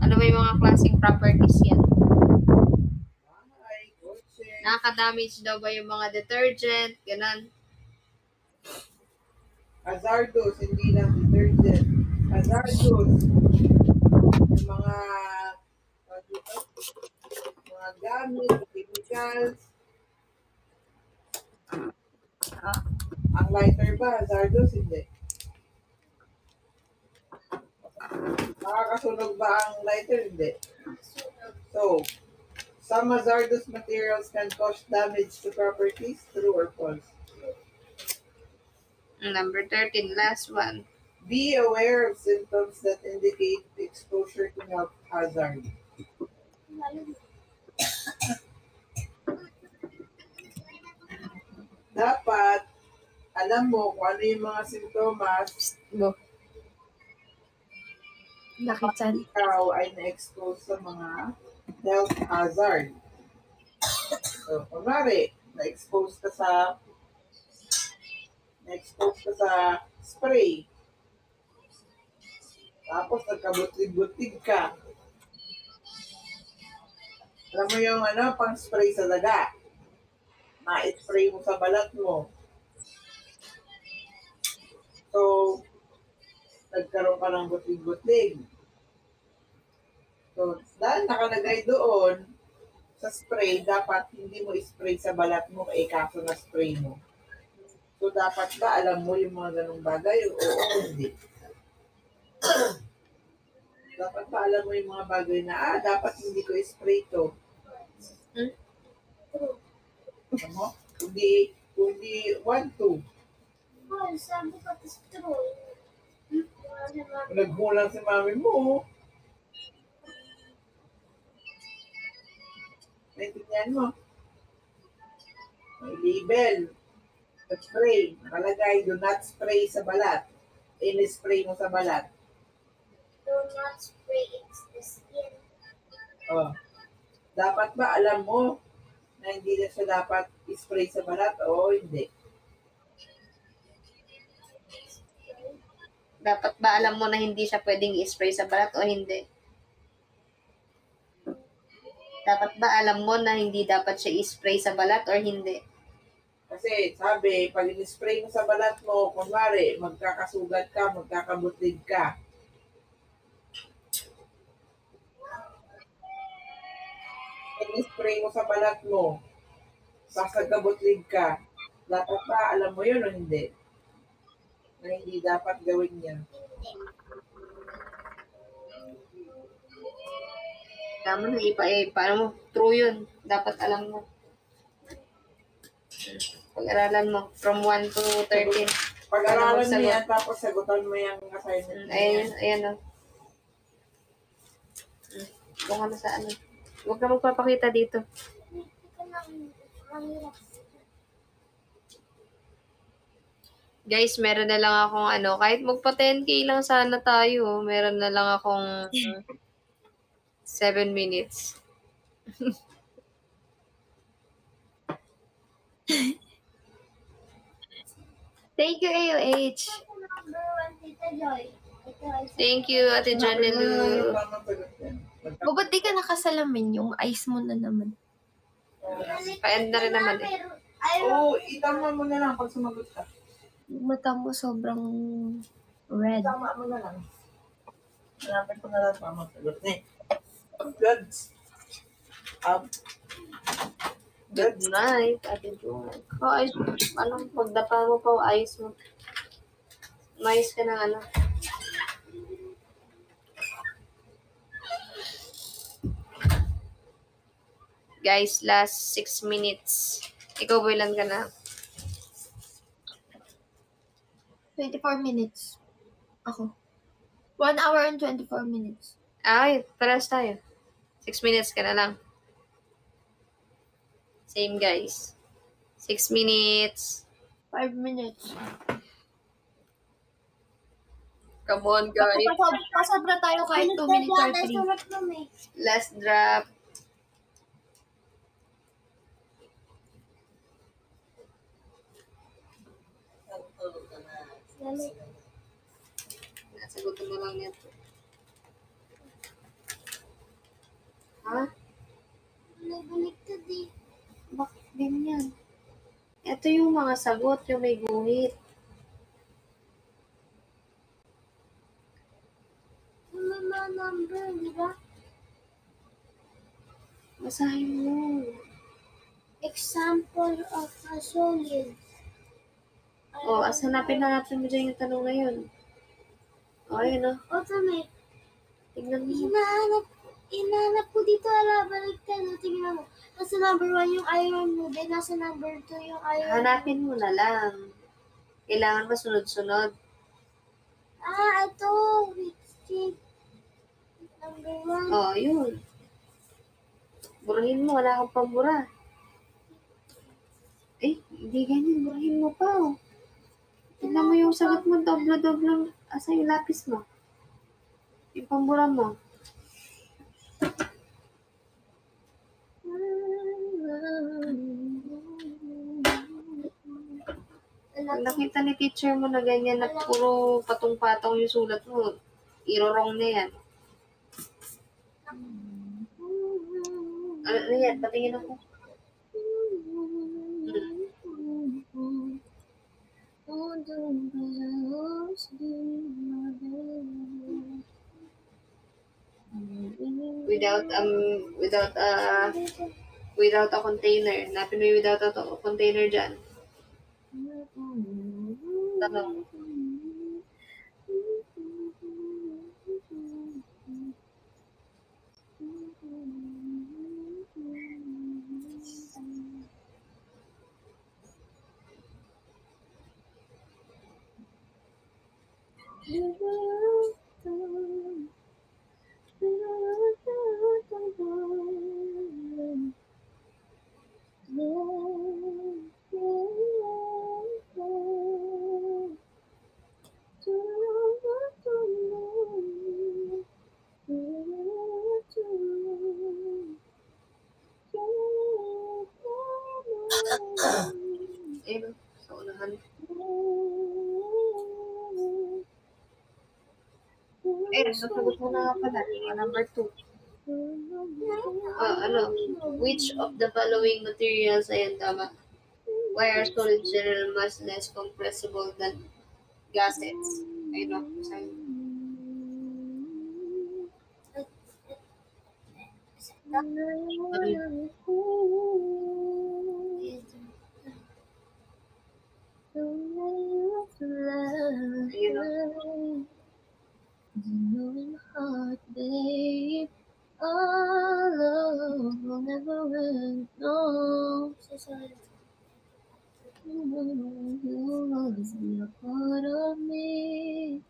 S7: Ano ba yung mga klaseng properties yan?
S4: Ay, kotse.
S7: Nakaka-damage daw ba yung mga detergent? Ganon.
S4: Hazardous, hindi lang detergent. Hazardous. Yung mga gamit, chemicals. Ang lighter ba, hazardous? Hindi. Nakakasunog ba ang lighter? Hindi. So, some hazardous materials can cause damage to properties, true or false?
S7: Number 13, last one.
S4: Be aware of symptoms that indicate exposure to health hazard. Dapat, alam mo kung ano yung mga sintomas
S1: Nakichan.
S4: ikaw ay na-expose sa mga health hazard. So, kunwari, na-expose ka sa spray. Tapos, nagkabutig-butig ka. Alam mo yung pang-spray sa daga. Ma-spray mo sa balat mo. So, nagkaroon ka ng butig-butig. So, dahil nakalagay doon sa spray, dapat hindi mo spray sa balat mo kaso na spray mo. So, dapat ba alam mo yung mga ganong bagay o hindi? Dapat ba alam mo yung mga bagay na, dapat hindi ko spray to. Alam mo? Kundi want to.
S6: Sabi ko, true.
S4: Nagmulang si mami mo. Naintindihan mo? May label. Spray. Nakalagay, do not spray sa balat. In-spray mo sa balat.
S6: Do not spray the skin.
S4: Oh. Dapat ba alam mo na hindi na siya dapat spray sa balat o hindi?
S7: Dapat ba alam mo na hindi siya pwedeng i-spray sa balat o hindi? Dapat ba alam mo na hindi dapat siya i-spray sa balat or hindi?
S4: Kasi sabi, pag in-spray mo sa balat mo, kunwari, magkakasugat ka, magkakabutlig ka. Pag in-spray mo sa balat mo, sasagkabutlig ka, dapat ba alam mo yun o hindi? Na hindi dapat gawin yan.
S7: Tama na, paano mo? True yun. Dapat alam mo. Pag-aralan mo. From 1 to 13.
S4: Pag-aralan mo yan, tapos sagutan mo yung assignment mo.
S7: Ayan o. Kung ano sa ano. Huwag ka magpapakita dito. Guys, meron na lang akong kahit magpa 10K lang sana tayo, meron na lang akong 7 minutes.
S1: Thank you, AOH.
S7: Thank you, Ate Janelu.
S1: O, ba't di ka nakasalamin? Yung eyes mo na naman.
S7: Pa-end na rin naman
S4: Oo, itama mo na lang pag sumagot ka.
S1: Yung mata mo sobrang red.
S4: Itama mo na lang. Hanapin ko na lang pa magsagot na eh. Good.
S7: Good night, Ate Jung. Pagdapa mo pa, ayos mo. Mayos ka ng Guys, last 6 minutes. Ikaw, ilan ka na?
S1: 24 minutes. Ako. 1 hour and 24 minutes.
S7: Ay, paras tayo. 6 minutes ka na lang. Same, guys. 6 minutes.
S1: 5 minutes.
S7: Come on, guys.
S1: Pasobra tayo kahit 2 minutes or 3.
S6: Sulat mo, may.
S7: Last drop. Nasagutan mo lang nito. Ha?
S6: Nagbaliktad eh.
S7: Bakit ganyan? Ito yung mga sagot, yung may guhit.
S6: May mga number, di ba?
S7: Basahin mo.
S6: Example of a solid.
S7: O, hanapin na natin mo dyan yung tanong ngayon. O, ayun o.
S6: Automate.
S7: Tignan mo.
S6: Hinahanap ko dito, baliktad. Tingnan mo. Nasa number 1 yung iron mo, then nasa number 2 yung iron.
S7: Hanapin mo na lang. Kailangan masunod-sunod.
S6: Ito. Wait. Number 1.
S7: O, yun. Burahin mo, wala kang pambura. Hindi ganyan. Burahin mo pa, o. Tignan mo yung sagot mo, doblo-doblo. Asa yung lapis mo? Yung pambura mo. Pag nakita ni teacher mo na ganyan na puro patong-patong yung sulat mo, irorong na yan. Ano yan? Patingin ako. Without a container. Napin mo yung without a container dyan. Tanong. Ayun, sa unahan. Nasagot mo na nga pala. Number 2. Which of the following materials, ayan, tama. Why are solids general mass less compressible than gases? Ayun, no? Sa'yo. Ayun, no?
S1: Heart, babe. Our love will never end. No. You'll always be a part of me.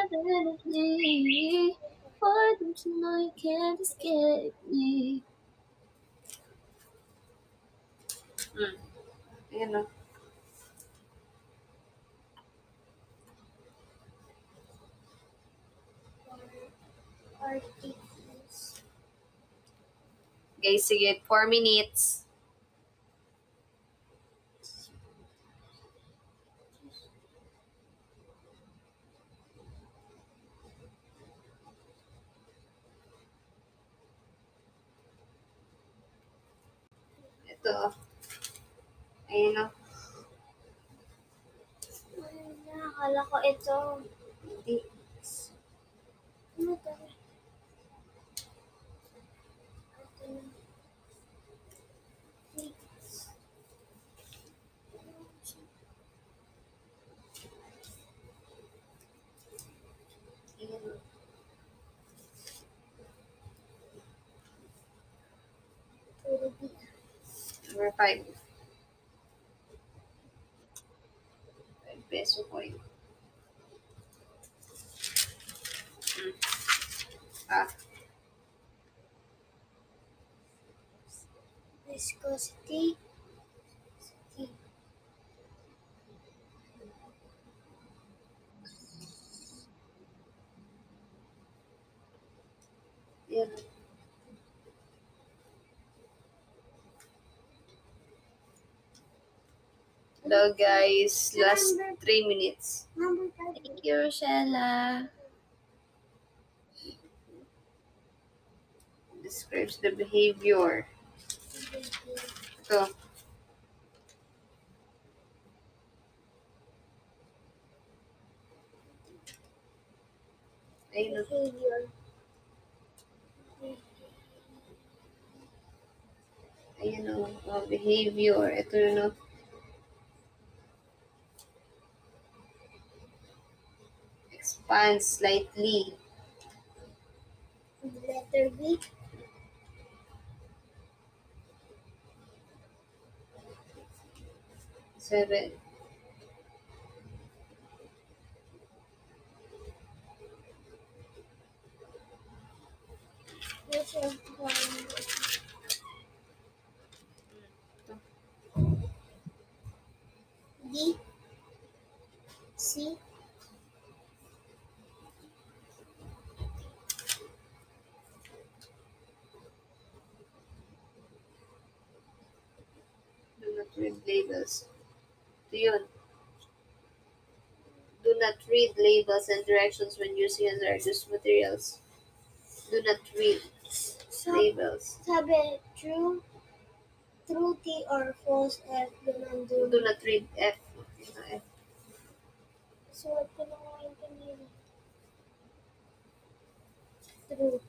S1: Definitely. For them to know you can't escape me.
S7: Ayun, no?
S6: Articles.
S7: Guys, sige, 4 minutes. Ito. Ayun, no?
S6: Nakakala ko ito.
S7: Hindi.
S6: Ano to?
S7: Ayun, no? 5. 5 peso coin. Ah,
S6: Viscosity.
S7: yan. Hello guys, last 3 minutes.
S6: Number 5.
S1: Thank you, Rochella.
S7: Describes the behavior. Ito. Ayun.
S6: Behavior.
S7: Ayun o. Behavior. Ito yun o. Expand slightly.
S6: Letter B.
S7: Seven.
S6: Which is D. C.
S7: Do not read labels. Ito yun. Do not read labels and directions when using hazardous materials. Do not read labels.
S6: Sabi, true T or false F.
S7: Do not read F. F.
S6: Sulat ko na nga yung kanina. True.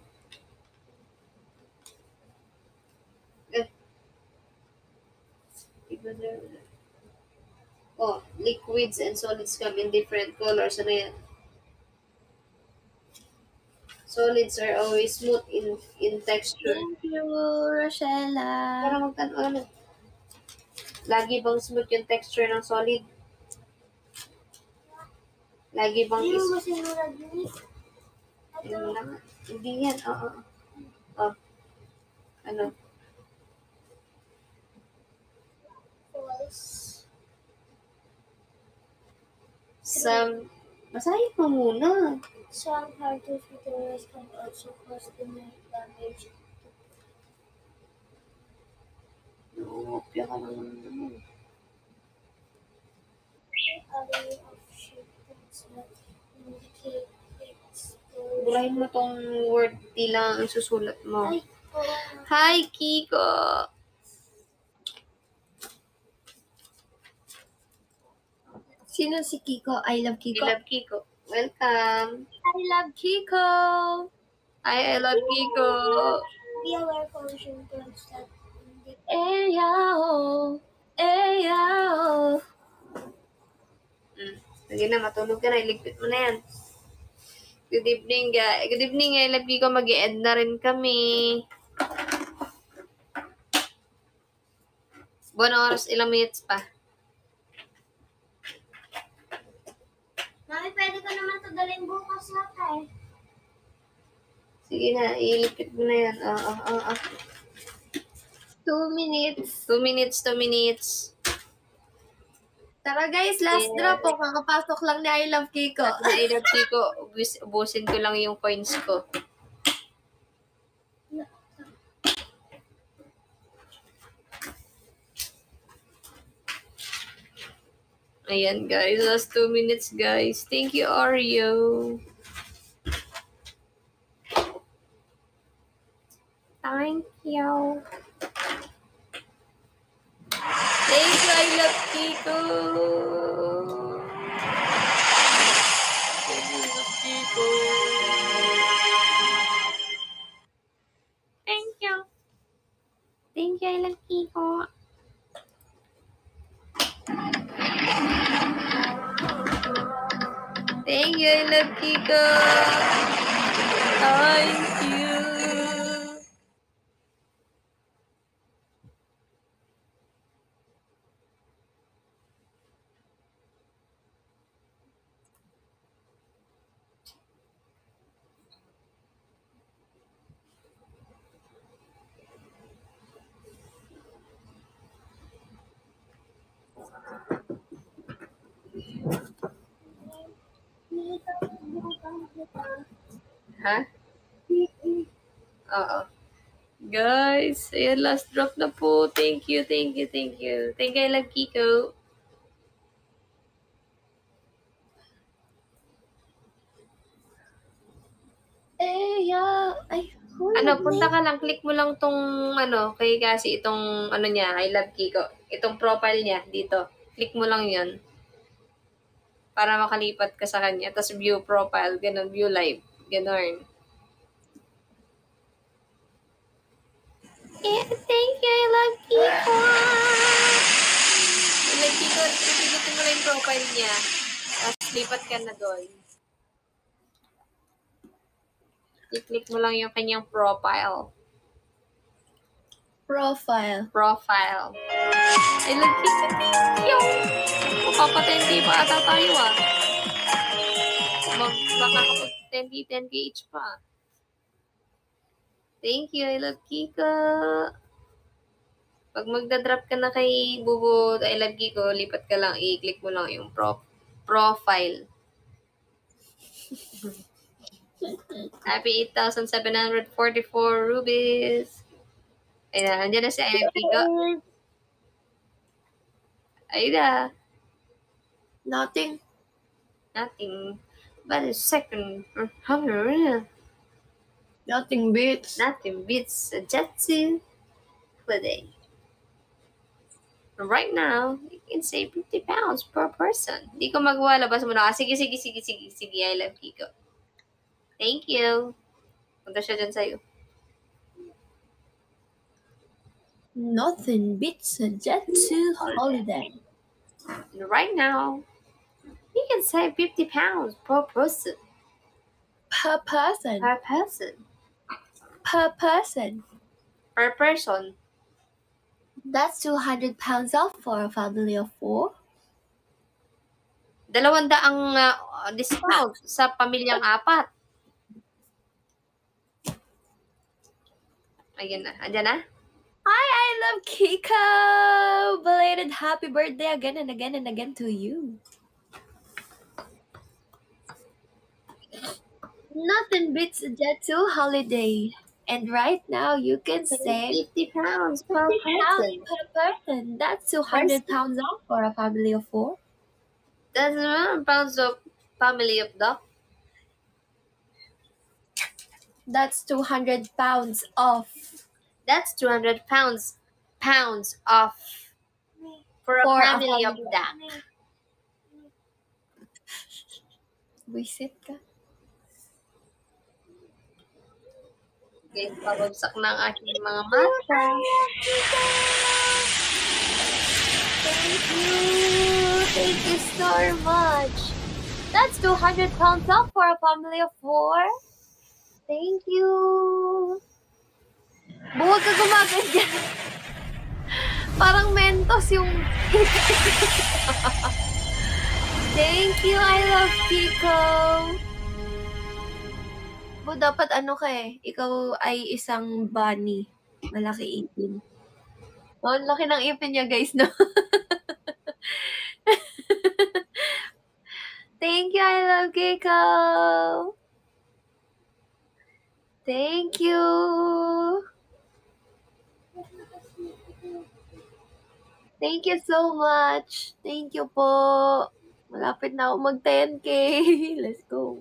S7: Oh, liquids and solids come in different colors. Ano yan? Solids are always smooth in texture.
S1: Thank you, Rochella.
S7: Para magtanong ano? Lagi bang smooth yung texture ng solid? Lagi bang
S6: Hindi
S7: is...
S6: mo ba sinurad yun?
S7: Yun lang. Hindi yan. Oo. Oh. Ano?
S6: False.
S7: Some... Basahin mo muna.
S6: Some hardware materials can also cause damage.
S7: Opya ka naman.
S6: Array of shapes that indicate exposure.
S7: Burahin mo tong word tila ang susulat mo.
S6: Ay,
S1: Hi, Kiko. Sino si Kiko? I love
S7: I
S1: Kiko.
S7: love Kiko. Welcome.
S1: I love Kiko. I love Kiko.
S6: be aware function terms that indicate
S1: Eyaw. Eyaw.
S7: Sige na, matulog ka na. Iligpit mo na yan. Good evening, guys. Good evening, I love Kiko. Mag-e-end na rin kami. Buwan oras, ilang minutes pa.
S6: Mami, pwede ko naman ito dalhin bukas yata eh.
S7: Sige na, iligpit mo na yan.
S1: 2 minutes.
S7: 2 minutes, 2 minutes.
S1: Tara guys, last drop po. Kakapasok lang ni I love Kiko.
S7: I love Kiko. Ubusin ko lang yung coins ko. Ayan guys, last 2 minutes guys. Thank you, Oreo.
S1: Thank you.
S7: Thank you, I love Kiko. Thank you, I love Kiko.
S1: Thank you. Thank you, I love Kiko.
S7: Thank you, I love Kiko. Thank you. Ha? Oo. Guys, ayan, last drop na po. Thank you, thank you, thank you. Thank you, I love Kiko.
S1: Ay,
S7: Ano, punta ka lang, click mo lang tong, kay kasi itong, niya, I love Kiko. Itong profile niya, dito. Click mo lang yun. Para makalipat ka sa kanya. Tapos view profile, ganun, view live. Ganun. Thank you, I love Kiko. I love Kiko, pipilitin mo lang yung profile niya. Tapos lipat ka na doon. I-click mo lang yung kanyang profile.
S1: Profile.
S7: I love Kiko, thank you. Papapatente pa ata tayo Makakapag 10k each pa. Thank you, I love Kiko. Pag magdadrop ka na kay Bubo, I love Kiko, lipat ka lang, i-click mo lang yung profile. Happy 8,744 rubies. Ayan, andyan na si I love Kiko. Ayun
S1: Nothing.
S7: But a second.
S1: Nothing beats.
S7: Nothing beats a Jetsu holiday. Right now, you can save 50 pounds per person. Hindi ko magawa, labas mo na. Sige, I love Kiko. Thank you. Punta siya dyan sa'yo.
S1: Nothing beats a Jetsu holiday.
S7: Right now, you can save 50 pounds per person.
S1: Per person.
S7: Per person.
S1: Per person.
S7: Per person.
S1: That's 200 pounds off for a family of 4.
S7: 200 discount sa pamilyang 4. Ayan na. Andyan na?
S1: Hi, I love Kiko! Belated happy birthday again and again and again to you. Nothing beats a Jetsu holiday. And right now, you can save
S7: 50 pounds per
S1: 50 pounds
S7: person.
S1: per person. That's 200 pounds off for a family of 4.
S7: That's 100 pounds of family of dog.
S1: That's 200 pounds off.
S7: That's 200 pounds off for a family of duck.
S1: Visit ka.
S7: Okay, pabagsak na ang aking mga mata.
S1: Thank you so much. That's 200 pounds off for a family of 4. Thank you. Huwag ka gumaganyan. Parang Mentos yung Thank you, I love Kiko. Dapat ikaw ay isang bunny. Malaki ipin. Oh, ang laki ng ipin niya, guys, no? Thank you, I love Kiko. Thank you. Thank you so much. Thank you po. Malapit na ako mag 10K. Let's go.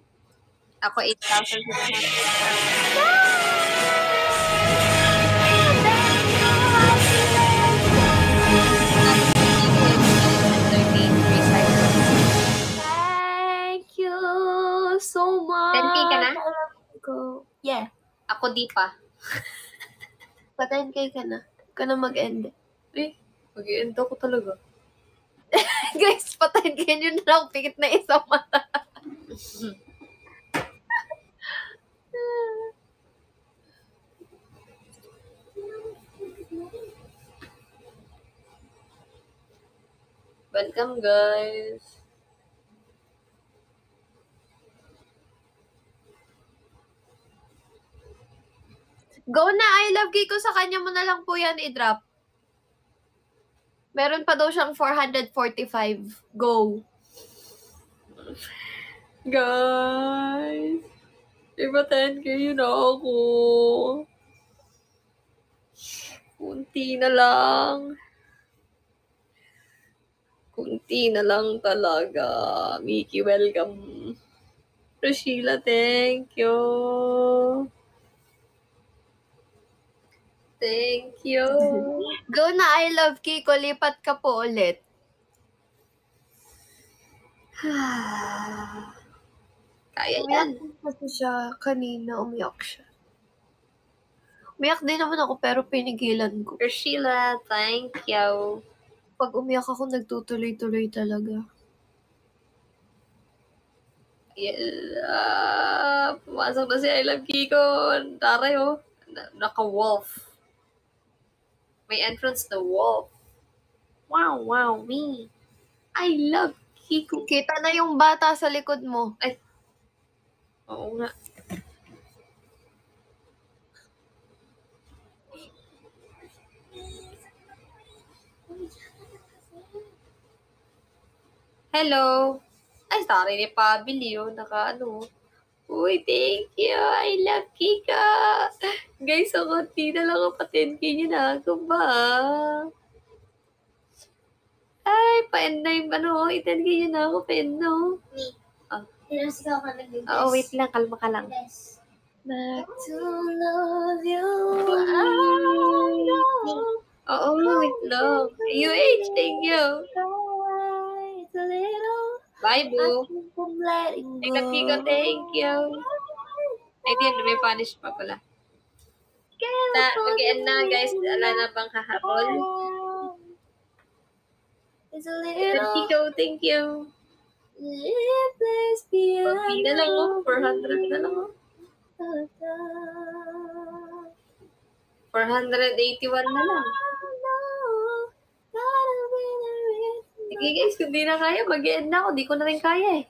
S7: Ako 8,600.
S1: Thank you so much.
S7: 10K ka na?
S1: Yeah.
S7: Ako di pa.
S1: Pa 10K ka na. Ka na mag-end.
S7: Mag-end ako talaga.
S1: Guys, pa 10K yun na lang. Pikit na isang mata.
S7: Welcome, guys.
S1: Go na, I love Kiko. Sa kanya mo na lang po yan i-drop. Meron pa daw siyang 445. Go.
S7: Guys. Iba 10K yun ako. Kunti na lang. Kunti na lang talaga. Mickey, welcome. Rashila, thank you. Thank you.
S1: Go na, I love Kiko. Lipat ka po ulit.
S7: Kaya
S1: Umiyak
S7: yan.
S1: kasi siya kanina. Umiyak siya. Umiyak din naman ako pero pinigilan ko.
S7: Rashila, thank you.
S1: Pag umiyak ako, nagtutuloy-tuloy talaga.
S7: Yeah. Pumasok na si I Love Kiko. Taray, oh. Naka-wolf. May entrance na wolf. Wow, wow, me. I love Kiko.
S1: Kita na yung bata sa likod mo.
S7: Oo nga. Hello. Ay, sorry ni Pabili, oh. Uy, thank you. I love Kika. Guys, ang konti na lang ang 10K niyo na ako ba? Ay, pa-end na yung i-10K niyo na ako, pa-end no?
S6: Tinasigaw ka na din.
S7: Oo, wait lang, kalma ka lang.
S6: Yes.
S1: Back to love you.
S7: Oo, wait lang. UH, thank you. Bye, boo. I love Kika, thank you. Ay, di, may punish pa pala. Mag-end na, guys. Ala na bang hahabol?
S1: It's a
S7: Love Kiko, thank you. Pag na lang, oh. 400 na lang, oh. 481 na lang. Sige guys, kung di na kaya, mag-end na ako. Di ko na rin kaya eh.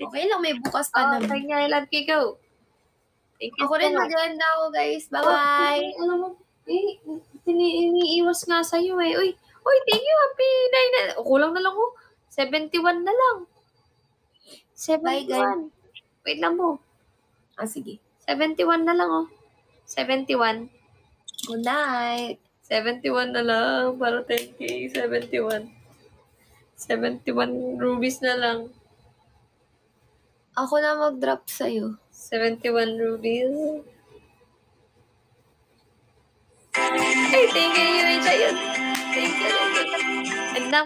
S1: Okay lang, may bukas pa naman.
S7: Thank you, I love Kiko. Thank you
S1: Ako rin,
S7: so much.
S1: maganda ako, guys. Bye-bye.
S7: Alam mo, iniiwas nga sa'yo eh. Uy, thank you, happy 9. Kulang na lang oh. 71 na lang. 71.
S1: Bye, guys.
S7: Wait lang po.
S1: Sige.
S7: 71 na lang oh. 71.
S1: Good night.
S7: 71 na lang para 10K. 71. 71 rubies na lang.
S1: Ako na mag-drop sa'yo.
S7: 71 rubies. Ay, thank you, UH. Ayun. Thank you. And na.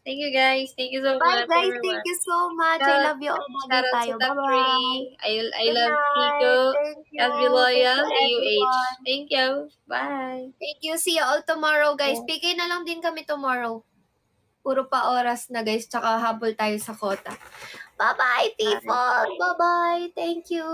S7: Thank you, guys. Thank you so
S1: Bye,
S7: much.
S1: guys.
S7: everyone.
S1: Thank you so much. I love you all.
S7: Shout out
S1: Tayo.
S7: to Top
S1: Bye-bye.
S7: 3. I
S1: Good
S7: love
S1: night.
S7: Kiko.
S1: Thank you.
S7: Be loyal.
S1: Thank you,
S7: AUH.
S1: everyone.
S7: Thank you. Bye.
S1: Thank you. See you all tomorrow, guys.
S7: Yeah.
S1: PK na lang din kami tomorrow. Puro pa oras na, guys. Tsaka habol tayo sa kota. Bye-bye, people. Bye-bye. Thank you.